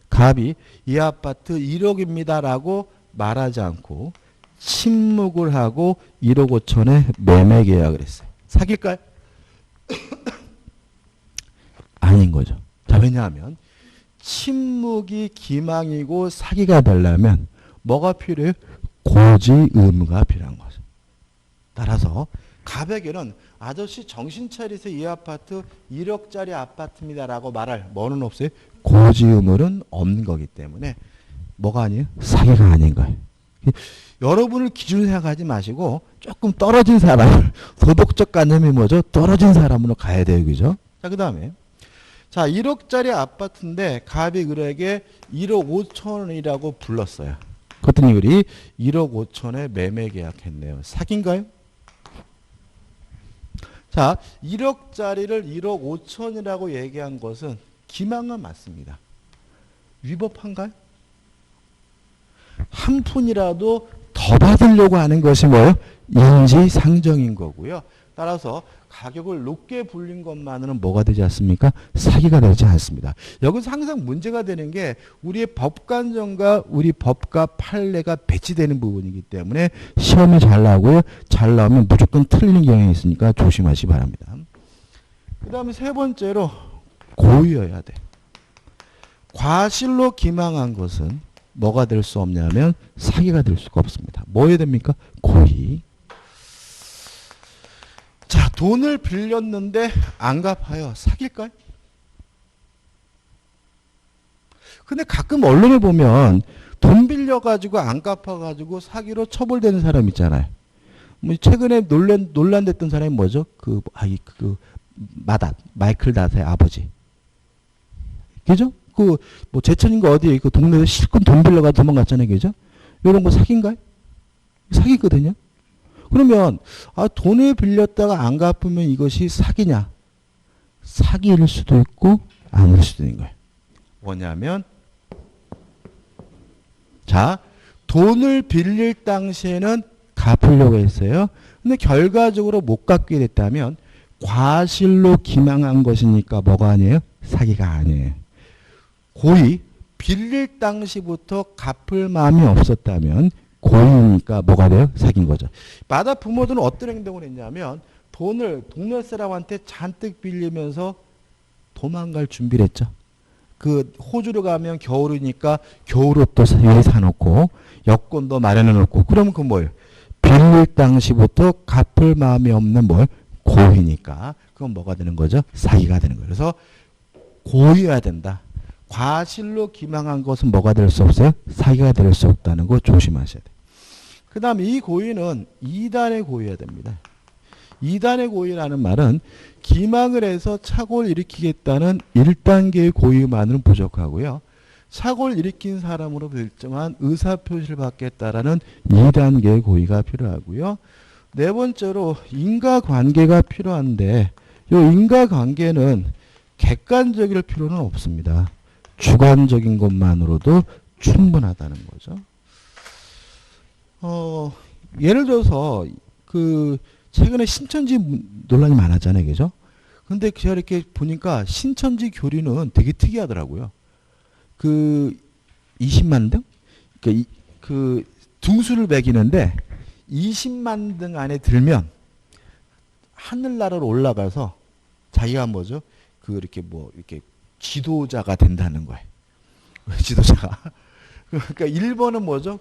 갑이 이 아파트 1억입니다라고 말하지 않고 침묵을 하고 1억 5천에 매매 계약을 했어요. 사기일까요? 아닌 거죠. 자, 왜냐하면 침묵이 기망이고 사기가 되려면 뭐가 필요해요? 고지 의무가 필요한 거죠. 따라서 갑에게는 아저씨 정신 차리세요. 이 아파트 1억짜리 아파트입니다라고 말할 뭐는 없어요? 고지 의무는 없는 거기 때문에 뭐가 아니에요? 사기가 아닌 거예요. 여러분을 기준 생각하지 마시고 조금 떨어진 사람을 도덕적 관념이 뭐죠? 떨어진 사람으로 가야 돼요. 그죠? 자, 그 다음에 자 1억짜리 아파트인데 갑이 그에게 1억 5천원이라고 불렀어요. 그랬더니 우리 1억 5천에 매매 계약했네요. 사기인가요? 자 1억짜리를 1억 5천이라고 얘기한 것은 기망은 맞습니다. 위법한가요? 한 푼이라도 더 받으려고 하는 것이 뭐예요? 인지상정인 거고요. 따라서 가격을 높게 불린 것만으로는 뭐가 되지 않습니까? 사기가 되지 않습니다. 여기서 항상 문제가 되는 게 우리의 법관정과 우리 법과 판례가 배치되는 부분이기 때문에 시험이 잘 나오고요. 잘 나오면 무조건 틀리는 경향이 있으니까 조심하시기 바랍니다. 그 다음에 세 번째로 고의여야 돼. 과실로 기망한 것은 뭐가 될 수 없냐면 사기가 될 수가 없습니다. 뭐 해야 됩니까? 고의. 자, 돈을 빌렸는데 안 갚아요. 사기일까요? 근데 가끔 언론에 보면 돈 빌려가지고 안 갚아가지고 사기로 처벌되는 사람 있잖아요. 뭐 최근에 논란됐던 사람이 뭐죠? 마이클 닷의 아버지. 그죠? 뭐 제천인가 어디에 그 동네에서 실컷 돈 빌려가 도망갔잖아요. 그죠? 이런 거 사기인가요? 사기거든요. 그러면 돈을 빌렸다가 안 갚으면 이것이 사기냐? 사기일 수도 있고 아닐 수도 있는 거예요. 뭐냐면 자 돈을 빌릴 당시에는 갚으려고 했어요. 근데 결과적으로 못 갚게 됐다면 과실로 기망한 것이니까 뭐가 아니에요? 사기가 아니에요. 고의 빌릴 당시부터 갚을 마음이 없었다면 고의니까 뭐가 돼요? 사기인 거죠. 마다 부모들은 어떤 행동을 했냐면 돈을 동네 사람한테 잔뜩 빌리면서 도망갈 준비를 했죠. 그 호주로 가면 겨울이니까 겨울옷도 미리 사놓고 여권도 마련해 놓고 그러면 그 뭐예요? 빌릴 당시부터 갚을 마음이 없는 뭘? 고의니까 그건 뭐가 되는 거죠? 사기가 되는 거예요. 그래서 고의여야 된다. 과실로 기망한 것은 뭐가 될 수 없어요? 사기가 될 수 없다는 거 조심하셔야 돼요. 그 다음에 이 고의는 2단의 고의여야 됩니다. 2단의 고의라는 말은 기망을 해서 착오를 일으키겠다는 1단계의 고의만으로는 부족하고요. 착오를 일으킨 사람으로 일정한 의사표시를 받겠다라는 2단계의 고의가 필요하고요. 네 번째로 인과관계가 필요한데 이 인과관계는 객관적일 필요는 없습니다. 주관적인 것만으로도 충분하다는 거죠. 예를 들어서 최근에 신천지 논란이 많았잖아요. 그죠? 근데 제가 이렇게 보니까 신천지 교리는 되게 특이하더라고요. 20만 등? 등수를 매기는데 20만 등 안에 들면 하늘나라로 올라가서 자기가 뭐죠? 이렇게 지도자가 된다는 거예요. 지도자가. 그러니까 1번은 뭐죠?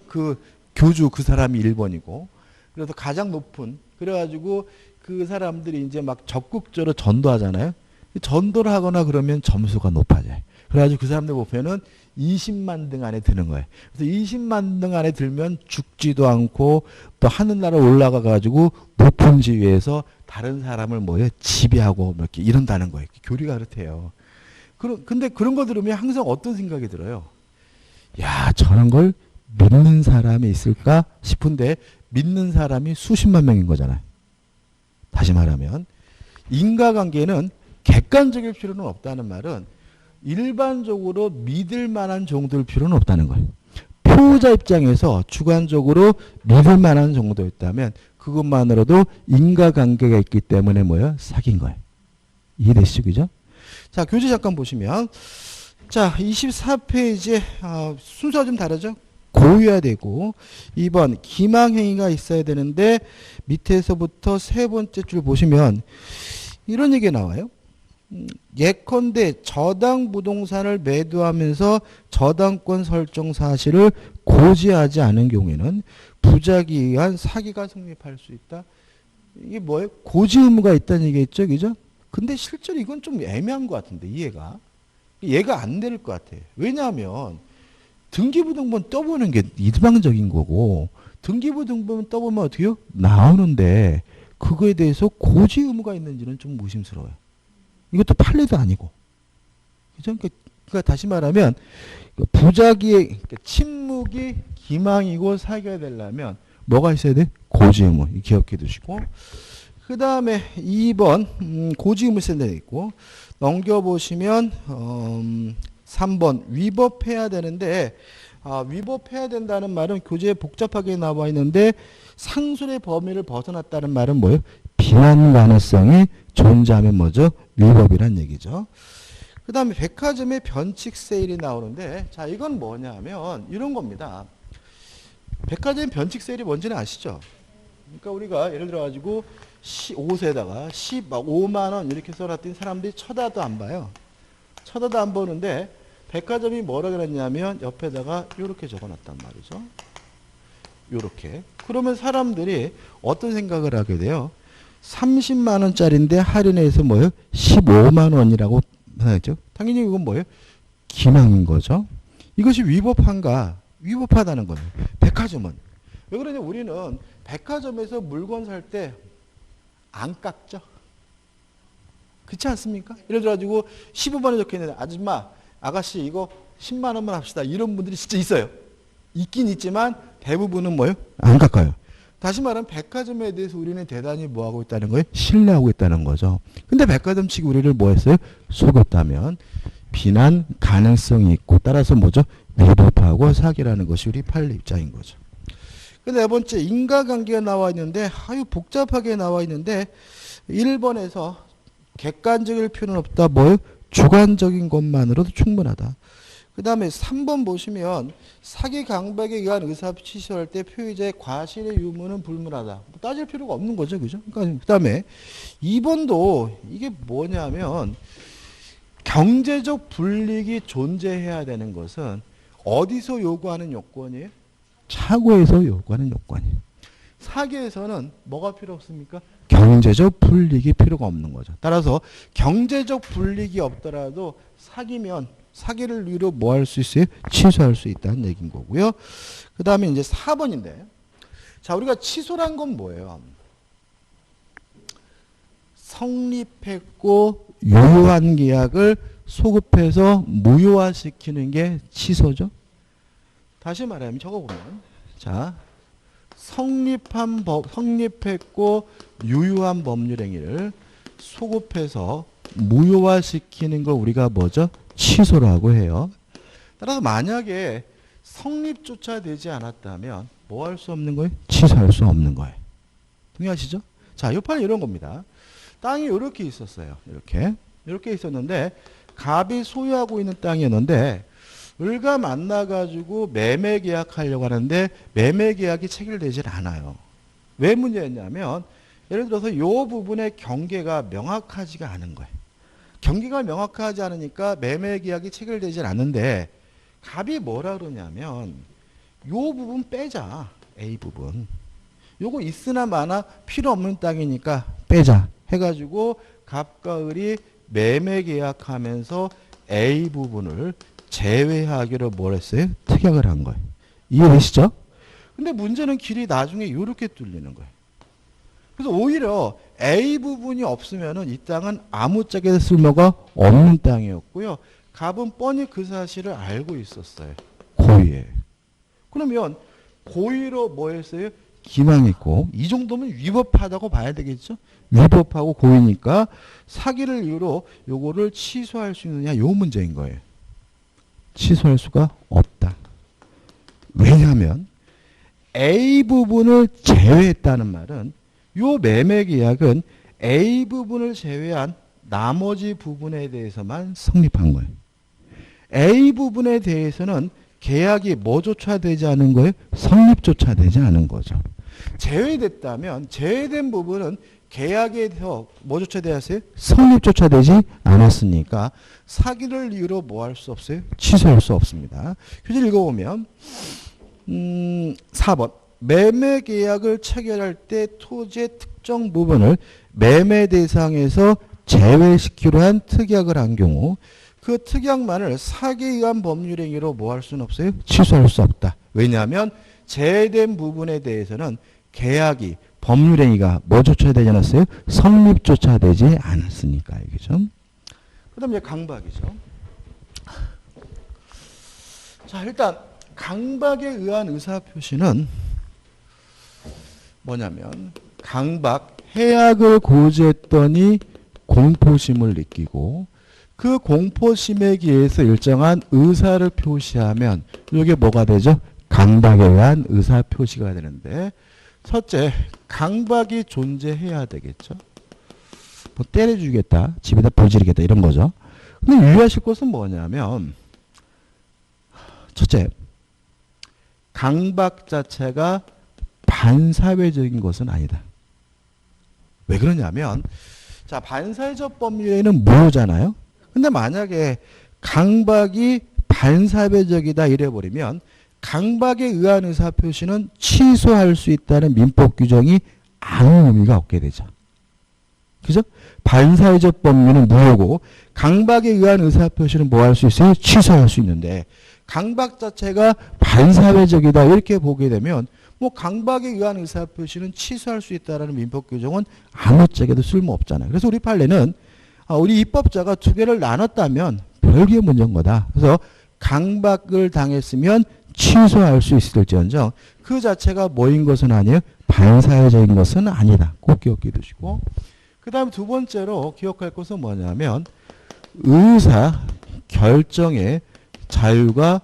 교주 그 사람이 1번이고 그래서 가장 높은 그래가지고 그 사람들이 이제 막 적극적으로 전도하잖아요. 전도를 하거나 그러면 점수가 높아져요. 그래가지고 그 사람들 보면은 20만 등 안에 드는 거예요. 그래서 20만 등 안에 들면 죽지도 않고 또 하늘나라 올라가가지고 높은 지위에서 다른 사람을 지배하고 이렇게 이런다는 거예요. 교리가 그렇대요. 근데 그런 거 들으면 항상 어떤 생각이 들어요? 야, 저런 걸 믿는 사람이 있을까 싶은데 믿는 사람이 수십만 명인 거잖아요. 다시 말하면 인과관계는 객관적일 필요는 없다는 말은 일반적으로 믿을 만한 정도일 필요는 없다는 거예요. 표자 입장에서 주관적으로 믿을 만한 정도였다면 그것만으로도 인과관계가 있기 때문에 사기인 거예요. 이해되시죠? 그죠? 자, 교재 잠깐 보시면 자 24페이지에 순서가 좀 다르죠? 고의해야 되고 2번 기망행위가 있어야 되는데 밑에서부터 세 번째 줄 보시면 이런 얘기가 나와요. 예컨대 저당 부동산을 매도하면서 저당권 설정 사실을 고지하지 않은 경우에는 부작위에 의한 사기가 성립할 수 있다. 이게 뭐예요? 고지 의무가 있다는 얘기겠죠, 그죠? 근데 실제로 이건 좀 애매한 것 같은데 이해가 안 될 것 같아. 왜냐하면 등기부등본 떠보는 게 일방적인 거고 등기부등본 떠보면 어떻게 해요? 나오는데 그거에 대해서 고지 의무가 있는지는 좀 의심스러워요. 이것도 판례도 아니고. 그죠? 그러니까 다시 말하면 부작위의 그러니까 침묵이 기망이고 사기가 되려면 뭐가 있어야 돼? 고지 의무. 기억해 두시고. 그 다음에 2번 고지 의무 센데 있고 넘겨보시면 3번 위법해야 되는데 위법해야 된다는 말은 교재에 복잡하게 나와 있는데 상술의 범위를 벗어났다는 말은 뭐예요? 비난 가능성이 존재하면 뭐죠? 위법이란 얘기죠. 그 다음에 백화점의 변칙 세일이 나오는데 자 이건 뭐냐면 이런 겁니다. 백화점 변칙 세일이 뭔지는 아시죠? 그러니까 우리가 예를 들어 가지고 옷에다가 15만 원 이렇게 써놨더니 사람들이 쳐다도 안 봐요. 쳐다도 안 보는데 백화점이 뭐라 그랬냐면 옆에다가 이렇게 적어놨단 말이죠. 이렇게. 그러면 사람들이 어떤 생각을 하게 돼요? 30만 원짜리인데 할인해서 뭐예요? 15만 원이라고 하죠. 당연히 이건 뭐예요? 기망인 거죠. 이것이 위법한가? 위법하다는 거예요. 백화점은. 왜 그러냐? 우리는 백화점에서 물건 살 때 안 깎죠. 그렇지 않습니까? 예를 들어가지고 15만 원 적혀있는데 아줌마, 아가씨 이거 10만 원만 합시다. 이런 분들이 진짜 있어요. 있긴 있지만 대부분은 뭐예요? 안 깎아요. 다시 말하면 백화점에 대해서 우리는 대단히 뭐하고 있다는 거예요? 신뢰하고 있다는 거죠. 근데 백화점 측이 우리를 뭐 했어요? 속였다면 비난 가능성이 있고 따라서 뭐죠? 위법하고 사기라는 것이 우리 판례 입장인 거죠. 그 네 번째 인과관계가 나와 있는데 아유 복잡하게 나와 있는데 1번에서 객관적일 필요는 없다. 뭐예요? 주관적인 것만으로도 충분하다. 그 다음에 3번 보시면 사기 강박에 의한 의사합의 취소할 때 표의자의 과실의 유무는 불문하다. 따질 필요가 없는 거죠. 그죠? 그러니까 그 다음에 2번도 이게 뭐냐면 경제적 불이익이 존재해야 되는 것은 어디서 요구하는 요건이에요? 차고에서 요구하는 요건이에요. 사기에서는 뭐가 필요 없습니까? 경제적 불이익이 필요가 없는 거죠. 따라서 경제적 불이익이 없더라도 사기면 사기를 이유로 뭐 할 수 있어요? 취소할 수 있다는 얘기인 거고요. 그 다음에 이제 4번인데 자 우리가 취소란 건 뭐예요? 성립했고 유효한 계약을 소급해서 무효화시키는 게 취소죠. 다시 말하면 적어보면 자 성립했고 유효한 법률 행위를 소급해서 무효화시키는 걸 우리가 뭐죠? 취소라고 해요. 따라서 만약에 성립조차 되지 않았다면 뭐 할 수 없는 거예요? 취소할 수 없는 거예요. 동의하시죠? 자, 이 판은 이런 겁니다. 땅이 이렇게 있었어요. 이렇게 있었는데 갑이 소유하고 있는 땅이었는데 을과 만나가지고 매매 계약하려고 하는데 매매 계약이 체결되질 않아요. 왜 문제였냐면 예를 들어서 이 부분의 경계가 명확하지가 않은 거예요. 경계가 명확하지 않으니까 매매 계약이 체결되질 않는데 갑이 뭐라 그러냐면 이 부분 빼자. A 부분. 요거 있으나 마나 필요 없는 땅이니까 빼자. 해가지고 갑과 을이 매매 계약하면서 A 부분을 제외하기로 뭘 했어요? 특약을 한 거예요. 이해되시죠? 근데 문제는 길이 나중에 이렇게 뚫리는 거예요. 그래서 오히려 A 부분이 없으면은 이 땅은 아무짝에 쓸모가 없는 땅이었고요. 갑은 뻔히 그 사실을 알고 있었어요. 고의에. 그러면 고의로 뭐 했어요? 기망했고 이 정도면 위법하다고 봐야 되겠죠? 위법하고 고의니까 사기를 이유로 요거를 취소할 수 있느냐 요 문제인 거예요. 취소할 수가 없다. 왜냐하면 A 부분을 제외했다는 말은 요 매매 계약은 A 부분을 제외한 나머지 부분에 대해서만 성립한 거예요. A 부분에 대해서는 계약이 뭐조차 되지 않은 거예요? 성립조차 되지 않은 거죠. 제외됐다면 제외된 부분은 계약에서 뭐조차 되었어요? 성립조차 되지 않았으니까 사기를 이유로 뭐 할 수 없어요? 취소할 수 없습니다. 교재 읽어보면 4번 매매 계약을 체결할 때 토지의 특정 부분을 매매 대상에서 제외시키려 한 특약을 한 경우 그 특약만을 사기에 의한 법률행위로 뭐 할 수는 없어요? 취소할 수 없다. 왜냐하면 제외된 부분에 대해서는 계약이 법률행위가 뭐조차 되지 않았어요? 성립조차 되지 않았으니까. 그죠? 그 다음에 강박이죠. 자, 일단 강박에 의한 의사표시는 뭐냐면 강박, 해악을 고지했더니 공포심을 느끼고 그 공포심에 의해서 일정한 의사를 표시하면 이게 뭐가 되죠? 강박에 의한 의사표시가 되는데 첫째, 강박이 존재해야 되겠죠. 뭐 때려주겠다, 집에다 불 지르겠다 이런 거죠. 근데 유의하실 것은 뭐냐면 첫째, 강박 자체가 반사회적인 것은 아니다. 왜 그러냐면 자, 반사회적 법률에는 무효잖아요. 근데 만약에 강박이 반사회적이다 이래버리면 강박에 의한 의사표시는 취소할 수 있다는 민법 규정이 아무 의미가 없게 되죠. 그죠? 반사회적 법률은 무효고 강박에 의한 의사표시는 뭐 할 수 있어요? 취소할 수 있는데 강박 자체가 반사회적이다 이렇게 보게 되면 뭐 강박에 의한 의사표시는 취소할 수 있다는 민법 규정은 아무짝에도 쓸모없잖아요. 그래서 우리 판례는 우리 입법자가 두 개를 나눴다면 별개의 문제인 거다. 그래서 강박을 당했으면 취소할 수 있을지언정 그 자체가 뭐인 것은 아니에요. 반사회적인 것은 아니다. 꼭 기억해 두시고 그 다음 두 번째로 기억할 것은 뭐냐면 의사 결정의 자유가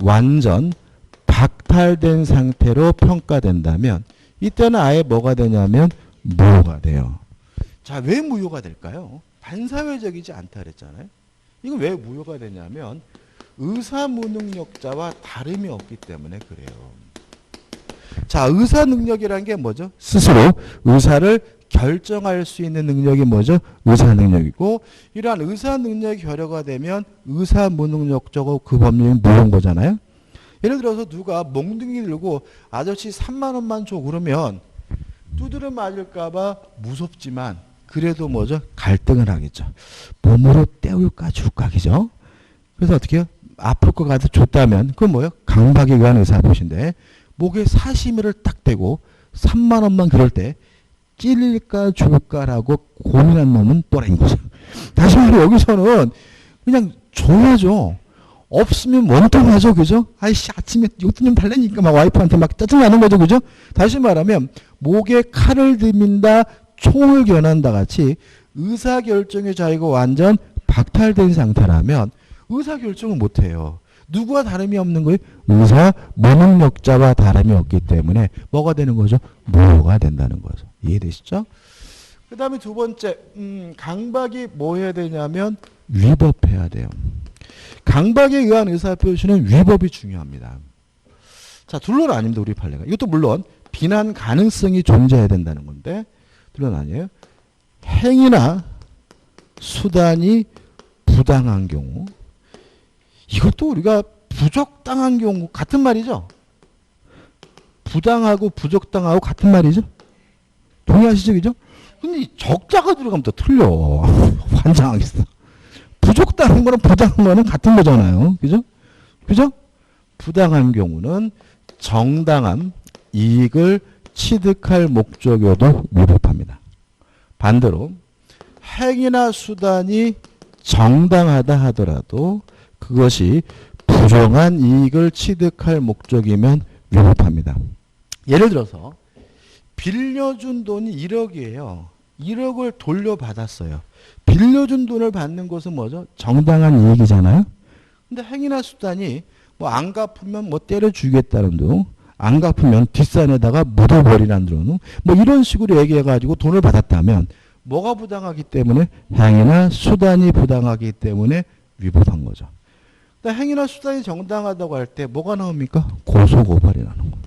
완전 박탈된 상태로 평가된다면 이때는 아예 뭐가 되냐면 무효가 돼요. 자, 왜 무효가 될까요? 반사회적이지 않다 그랬잖아요. 이건 왜 무효가 되냐면 의사무능력자와 다름이 없기 때문에 그래요. 자, 의사능력이라는 게 뭐죠? 스스로 의사를 결정할 수 있는 능력이 뭐죠? 의사능력이고 이러한 의사능력이 결여가 되면 의사무능력자고 그 법률이 무효인 거잖아요. 예를 들어서 누가 몽둥이 들고 아저씨 3만 원만 줘 그러면 두드려 맞을까 봐 무섭지만 그래도 뭐죠? 갈등을 하겠죠. 몸으로 때울까 줄까 그죠? 그래서 어떻게 해요? 아플 것 같아서 줬다면 그건 뭐예요? 강박에 의한 의사표시인데 목에 사시미를 딱 대고 3만 원만 그럴 때 찔릴까 줄까라고 고민한 놈은 또라이인 거죠. 다시 말해 여기서는 그냥 줘야죠. 없으면 원통하죠. 그죠? 아이씨 아침에 용돈 좀 달라니까 막 와이프한테 막 짜증나는 거죠. 그죠? 다시 말하면 목에 칼을 들민다 총을 겨눈다 같이 의사결정의 자유가 완전 박탈된 상태라면 의사결정을 못해요. 누구와 다름이 없는 거예요? 의사 무능력자와 다름이 없기 때문에 뭐가 되는 거죠? 무효가 된다는 거죠. 이해되시죠? 그 다음에 두 번째 강박이 뭐 해야 되냐면 위법해야 돼요. 강박에 의한 의사표시는 위법이 중요합니다. 자, 둘러는 아닙니다. 우리 판례가. 이것도 물론 비난 가능성이 존재해야 된다는 건데 둘러는 아니에요. 행위나 수단이 부당한 경우 이것도 우리가 부적당한 경우 같은 말이죠. 부당하고 부적당하고 같은 말이죠. 동의하시죠? 그죠? 근데 이 적자가 들어가면 또 틀려. 환장하겠어. 부적당한 거랑 부당한 거는 같은 거잖아요. 그죠? 그죠? 부당한 경우는 정당한 이익을 취득할 목적여도 위법합니다. 반대로 행위나 수단이 정당하다 하더라도 그것이 부정한 이익을 취득할 목적이면 위법합니다. 예를 들어서 빌려준 돈이 1억이에요. 1억을 돌려받았어요. 빌려준 돈을 받는 것은 뭐죠? 정당한 이익이잖아요. 근데 행위나 수단이 뭐 안 갚으면 뭐 때려 죽이겠다는 둥, 안 갚으면 뒷산에다가 묻어버리라는 둥, 뭐 이런 식으로 얘기해가지고 돈을 받았다면 뭐가 부당하기 때문에 행위나 수단이 부당하기 때문에 위법한 거죠. 행위나 수단이 정당하다고 할 때 뭐가 나옵니까? 고소고발이 나는 거예요.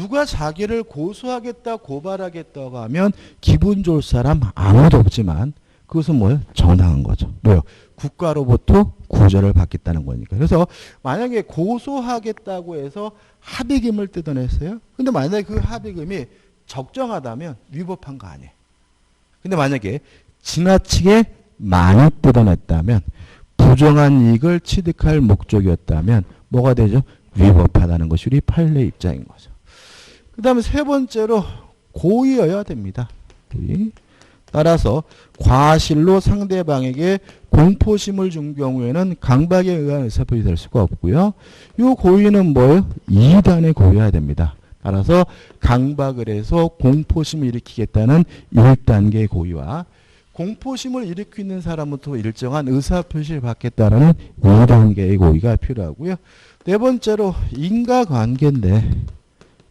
누가 자기를 고소하겠다, 고발하겠다고 하면 기분 좋을 사람 아무도 없지만 그것은 뭐예요? 정당한 거죠. 뭐요? 국가로부터 구제를 받겠다는 거니까. 그래서 만약에 고소하겠다고 해서 합의금을 뜯어냈어요. 근데 만약에 그 합의금이 적정하다면 위법한 거 아니에요. 근데 만약에 지나치게 많이 뜯어냈다면 부정한 이익을 취득할 목적이었다면 뭐가 되죠? 위법하다는 것이 우리 판례 입장인 거죠. 그 다음에 세 번째로 고의여야 됩니다. 고의. 따라서 과실로 상대방에게 공포심을 준 경우에는 강박에 의한 의사표시 될 수가 없고요. 이 고의는 뭐예요? 2단의 고의여야 됩니다. 따라서 강박을 해서 공포심을 일으키겠다는 1단계의 고의와 공포심을 일으키는 사람부터 일정한 의사표시를 받겠다는 2단계의 고의가 필요하고요. 네 번째로 인과관계인데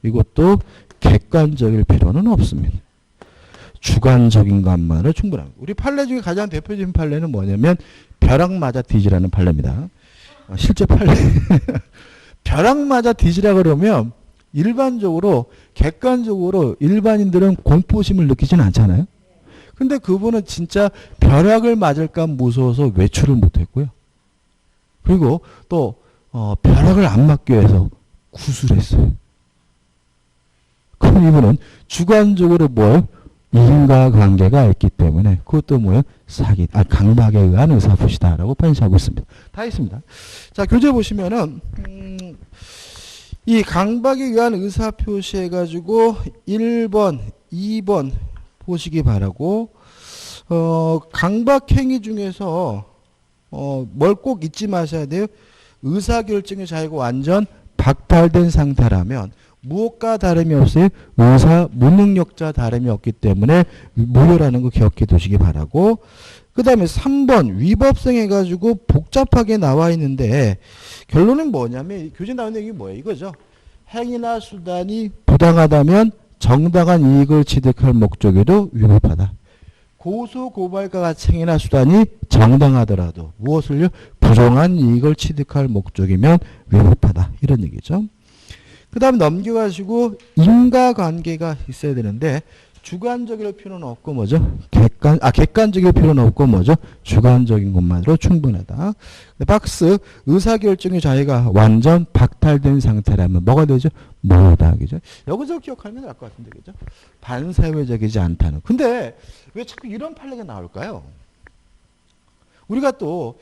이것도 객관적일 필요는 없습니다. 주관적인 것만으로 충분합니다. 우리 판례 중에 가장 대표적인 판례는 뭐냐면 벼락 맞아 뒤지라는 판례입니다. 실제 판례. 벼락 맞아 뒤지라 그러면 일반적으로 객관적으로 일반인들은 공포심을 느끼진 않잖아요. 근데 그분은 진짜 벼락을 맞을까 무서워서 외출을 못했고요. 그리고 또 벼락을 안 맞기 위해서 구술했어요. 그럼 이분은 주관적으로 뭘 인과관계가 있기 때문에 그것도 뭐예요? 강박에 의한 의사표시다라고 판시하고 있습니다. 다 있습니다. 자, 교재 보시면은 이 강박에 의한 의사표시 해가지고 1번, 2번 보시기 바라고 강박행위 중에서 뭘 꼭 잊지 마셔야 돼요. 의사결정의 자유가 완전 박탈된 상태라면 무엇과 다름이 없어요? 의사 무능력자 다름이 없기 때문에 무효라는 거 기억해 두시기 바라고. 그 다음에 3번 위법성 해가지고 복잡하게 나와 있는데 결론은 뭐냐면 교재 나오는 얘기 뭐예요? 이거죠. 행위나 수단이 부당하다면 정당한 이익을 취득할 목적에도 위법하다. 고소 고발과 같은 행위나 수단이 정당하더라도 무엇을요? 부정한 이익을 취득할 목적이면 위법하다. 이런 얘기죠. 그 다음 넘겨가지고 인과관계가 있어야 되는데 주관적일 필요는 없고 뭐죠? 객관적일 필요는 없고 뭐죠? 주관적인 것만으로 충분하다. 박스 의사결정의 자유가 완전 박탈된 상태라면 뭐가 되죠? 무효다. 그죠? 여기서 기억하면 알 것 같은데 그죠? 반사회적이지 않다는. 근데 왜 자꾸 이런 판례가 나올까요? 우리가 또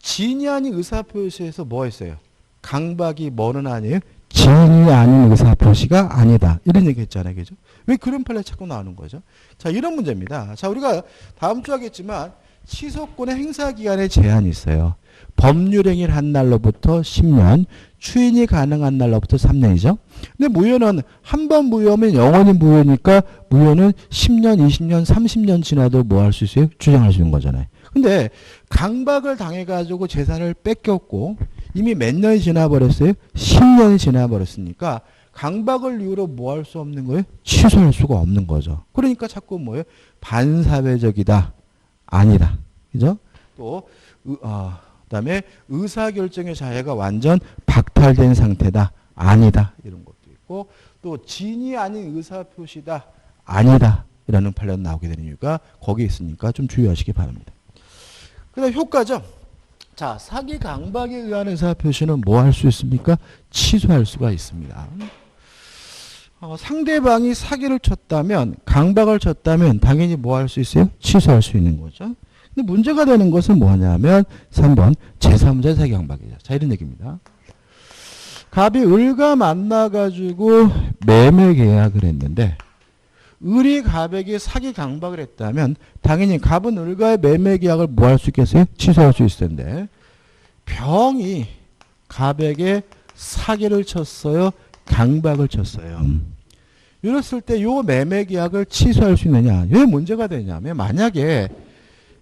진이 아닌 의사표시에서 뭐 했어요? 강박이 뭐는 아니에요? 진이 아닌 의사표시가 아니다. 이런 얘기 했잖아요. 그죠? 왜 그런 판례 자꾸 나오는 거죠? 자, 이런 문제입니다. 자, 우리가 다음 주 하겠지만 취소권의 행사기간에 제한이 있어요. 법률행위를 한 날로부터 10년, 추인이 가능한 날로부터 3년이죠. 근데 무효는 한 번 무효면 영원히 무효니까 무효는 10년, 20년, 30년 지나도 뭐 할 수 있어요? 주장할 수 있는 거잖아요. 근데 강박을 당해가지고 재산을 뺏겼고 이미 몇 년이 지나버렸어요? 10년이 지나버렸으니까 강박을 이유로 뭐 할 수 없는 거예요? 취소할 수가 없는 거죠. 그러니까 자꾸 뭐예요? 반사회적이다. 아니다. 그죠? 또 그다음에 의사결정의 자유가 완전 박탈된 상태다. 아니다. 이런 것도 있고 또 진이 아닌 의사표시다. 아니다. 이라는 판례가 나오게 되는 이유가 거기에 있으니까 좀 주의하시기 바랍니다. 그 다음 효과죠. 자, 사기 강박에 의한 의사표시는 뭐 할 수 있습니까? 취소할 수가 있습니다. 상대방이 사기를 쳤다면 강박을 쳤다면 당연히 뭐 할 수 있어요? 취소할 수 있는 거죠. 근데 문제가 되는 것은 뭐냐면 3번 제3자 사기 강박이죠. 자, 이런 얘기입니다. 갑이 을과 만나가지고 매매 계약을 했는데 을이 갑에게 사기 강박을 했다면 당연히 갑은 을과의 매매 계약을 뭐 할 수 있겠어요? 취소할 수 있을 텐데 병이 갑에게 사기를 쳤어요? 강박을 쳤어요? 이랬을 때 이 매매 계약을 취소할 수 있느냐? 왜 문제가 되냐면 만약에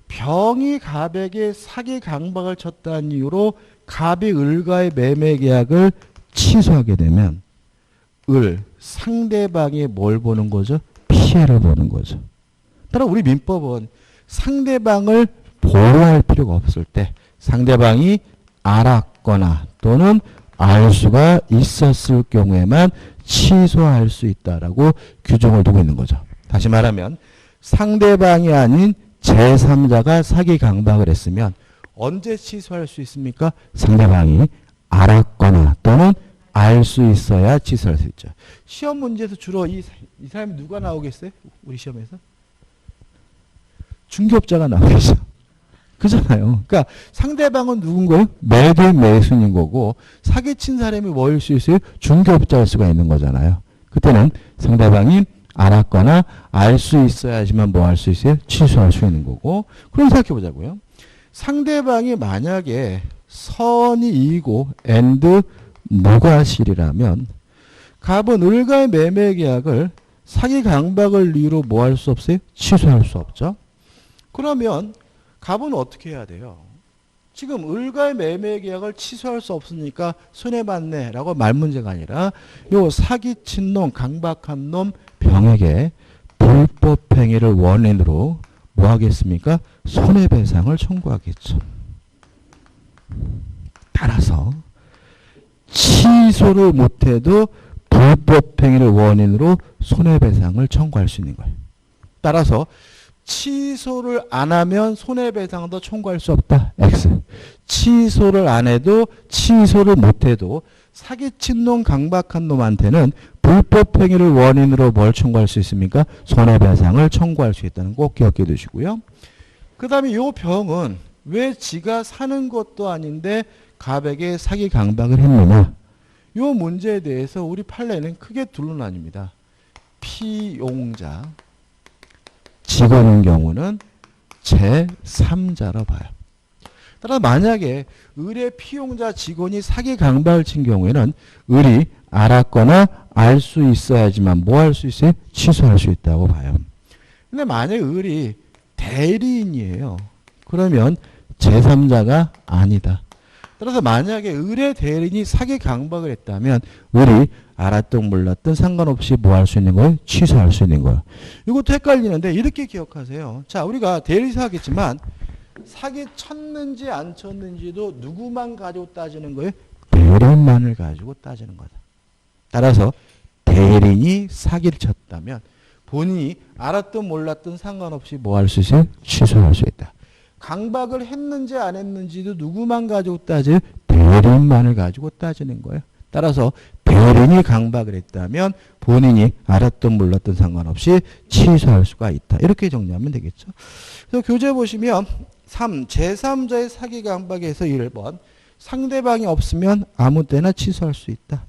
병이 갑에게 사기 강박을 쳤다는 이유로 갑이 을과의 매매 계약을 취소하게 되면 상대방이 뭘 보는 거죠? 피해를 보는 거죠. 따라 우리 민법은 상대방을 보호할 필요가 없을 때 상대방이 알았거나 또는 알 수가 있었을 경우에만 취소할 수 있다라고 규정을 두고 있는 거죠. 다시 말하면 상대방이 아닌 제3자가 사기 강박을 했으면 언제 취소할 수 있습니까? 상대방이 알았거나 또는 알 수 있어야 취소할 수 있죠. 시험 문제에서 주로 이 사람이 누가 나오겠어요? 우리 시험에서? 중개업자가 나오겠죠. 그잖아요. 그러니까 상대방은 누군 거예요? 매도인 매수인 거고 사기친 사람이 뭐일 수 있어요? 중개업자일 수가 있는 거잖아요. 그때는 상대방이 알았거나 알 수 있어야지만 뭐 할 수 있어요? 취소할 수 있는 거고. 그럼 생각해 보자고요. 상대방이 만약에 선이 이고 and 무과실이라면 갑은 을과의 매매 계약을 사기 강박을 이유로 뭐 할 수 없어요? 취소할 수 없죠. 그러면 갑은 어떻게 해야 돼요? 지금 을과의 매매 계약을 취소할 수 없으니까 손해봤네 라고 말 문제가 아니라 요 사기친 놈, 강박한 놈 병에게 불법행위를 원인으로 뭐 하겠습니까? 손해배상을 청구하겠죠. 따라서 취소를 못해도 불법행위를 원인으로 손해배상을 청구할 수 있는 거예요. 따라서 취소를 안 하면 손해배상도 청구할 수 없다. X. 취소를 안 해도 취소를 못 해도 사기친 놈 강박한 놈한테는 불법행위를 원인으로 뭘 청구할 수 있습니까? 손해배상을 청구할 수 있다는 거 꼭 기억해 두시고요. 그 다음에 이 병은 왜 지가 사는 것도 아닌데 갑에게 사기 강박을 했느냐. 이 문제에 대해서 우리 판례는 크게 둘로 나뉩니다. 피용자, 직원인 경우는 제3자로 봐요. 따라서 만약에 을의 피용자 직원이 사기 강박을 친 경우에는 을이 알았거나 알 수 있어야지만 뭐 할 수 있어요? 취소할 수 있다고 봐요. 근데 만약에 을이 대리인이에요. 그러면 제3자가 아니다. 따라서 만약에 을의 대리인이 사기 강박을 했다면 을이 알았든 몰랐든 상관없이 뭐 할 수 있는 거예요? 취소할 수 있는 거예요. 이것도 헷갈리는데 이렇게 기억하세요. 자, 우리가 대리사 하겠지만 사기 쳤는지 안 쳤는지도 누구만 가지고 따지는 거예요? 대리인만을 가지고 따지는 거다. 따라서 대리인이 사기를 쳤다면 본인이 알았든 몰랐든 상관없이 뭐 할 수 있어요? 취소할 수 있다. 강박을 했는지 안 했는지도 누구만 가지고 따져요? 대리인만을 가지고 따지는 거예요. 따라서 대리인이 강박을 했다면 본인이 알았든 몰랐든 상관없이 취소할 수가 있다. 이렇게 정리하면 되겠죠. 그래서 교재 보시면 3. 제3자의 사기 강박에서 1번 상대방이 없으면 아무 때나 취소할 수 있다.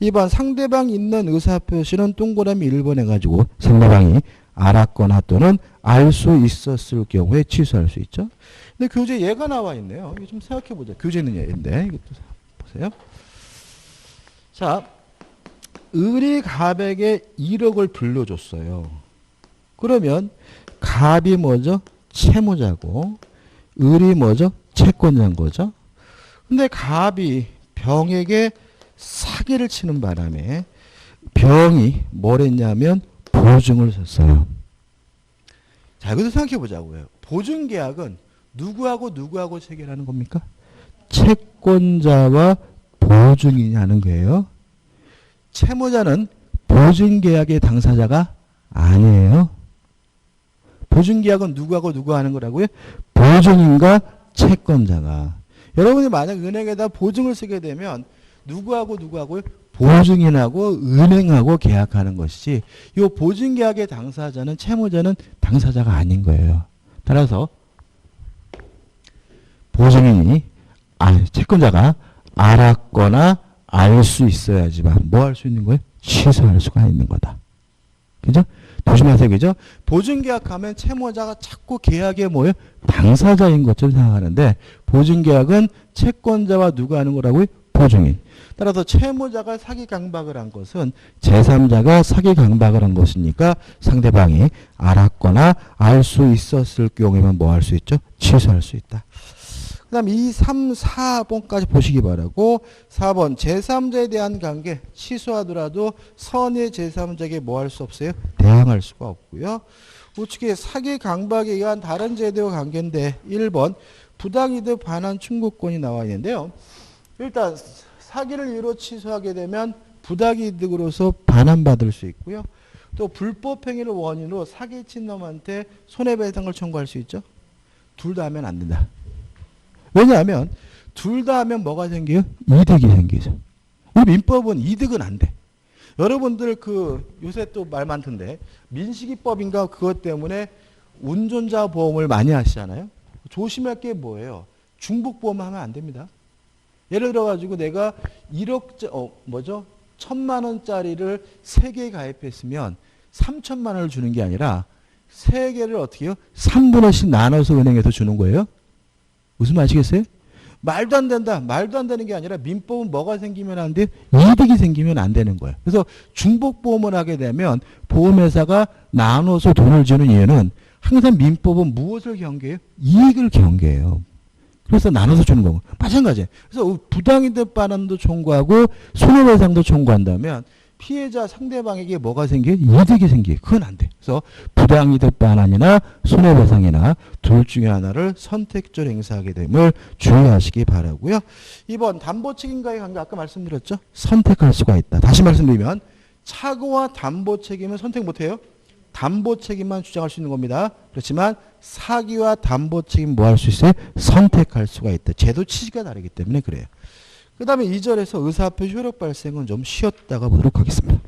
2번 상대방 있는 의사표시는 동그라미 1번 해가지고 상대방이 알았거나 또는 알 수 있었을 경우에 취소할 수 있죠. 근데 교재 예가 나와 있네요. 이거 좀 생각해 보자. 교재는 예인데 이것도 보세요. 자, 을이 갑에게 1억을 빌려줬어요. 그러면 갑이 뭐죠? 채무자고 을이 뭐죠? 채권자인 거죠. 근데 갑이 병에게 사기를 치는 바람에 병이 뭘 했냐면 보증을 섰어요. 자, 이것도 생각해 보자고요. 보증계약은 누구하고 체결하는 겁니까? 채권자와 보증인이 하는 거예요. 채무자는 보증계약의 당사자가 아니에요. 보증계약은 누구 하는 거라고요? 보증인과 채권자가. 여러분이 만약 은행에다 보증을 쓰게 되면 누구하고요? 보증인하고 은행하고 계약하는 것이지 이 보증계약의 당사자는 채무자는 당사자가 아닌 거예요. 따라서 보증인이 채권자가 알았거나 알 수 있어야지만 뭐 할 수 있는 거예요? 취소할 수가 있는 거다. 그죠? 조심하세요. 그죠? 보증계약하면 채무자가 자꾸 계약에 뭐예요? 당사자인 것처럼 생각하는데 보증계약은 채권자와 누가 하는 거라고요? 보증인. 따라서 채무자가 사기 강박을 한 것은 제3자가 사기 강박을 한 것이니까 상대방이 알았거나 알 수 있었을 경우에만 뭐 할 수 있죠? 취소할 수 있다. 그 다음 2, 3, 4번까지 보시기 바라고 4번 제3자에 대한 관계 취소하더라도 선의 제3자에게 뭐 할 수 없어요? 대항할 수가 없고요. 우측에 사기 강박에 의한 다른 제도와 관계인데 1번 부당이득 반환 충고권이 나와 있는데요. 일단 사기를 이유로 취소하게 되면 부당이득으로서 반환받을 수 있고요. 또 불법행위를 원인으로 사기친 놈한테 손해배상을 청구할 수 있죠. 둘 다 하면 안 된다. 왜냐하면 둘 다 하면 뭐가 생겨요? 이득이 생기죠. 이 민법은 이득은 안 돼. 여러분들 요새 또 말 많던데 민식이법인가 그것 때문에 운전자 보험을 많이 하시잖아요. 조심할 게 뭐예요? 중복보험 하면 안 됩니다. 예를 들어가지고 내가 1,000만 원짜리를 3개 가입했으면 3천만 원을 주는 게 아니라 3개를 어떻게 해요? 3분의 1씩 나눠서 은행에서 주는 거예요. 무슨 말 아시겠어요? 말도 안 된다. 말도 안 되는 게 아니라 민법은 뭐가 생기면 안 돼? 이득이 생기면 안 되는 거예요. 그래서 중복보험을 하게 되면 보험회사가 나눠서 돈을 주는 이유는 항상 민법은 무엇을 경계해요? 이익을 경계해요. 그래서 나눠서 주는 거고. 마찬가지예요. 그래서 부당이득 반환도 청구하고 손해배상도 청구한다면 피해자 상대방에게 뭐가 생겨요? 이득이 생겨요. 그건 안 돼. 그래서 부당이득 반환이나 손해배상이나 둘 중에 하나를 선택적으로 행사하게 됨을 주의하시기 바라고요. 2번 담보책임과의 관계 아까 말씀드렸죠. 선택할 수가 있다. 다시 말씀드리면 착오와 담보책임은 선택 못해요. 담보책임만 주장할 수 있는 겁니다. 그렇지만 사기와 담보책임 뭐 할 수 있어요? 선택할 수가 있다. 제도 취지가 다르기 때문에 그래요. 그 다음에 2절에서 의사표 효력 발생은 좀 쉬었다가 보도록 하겠습니다.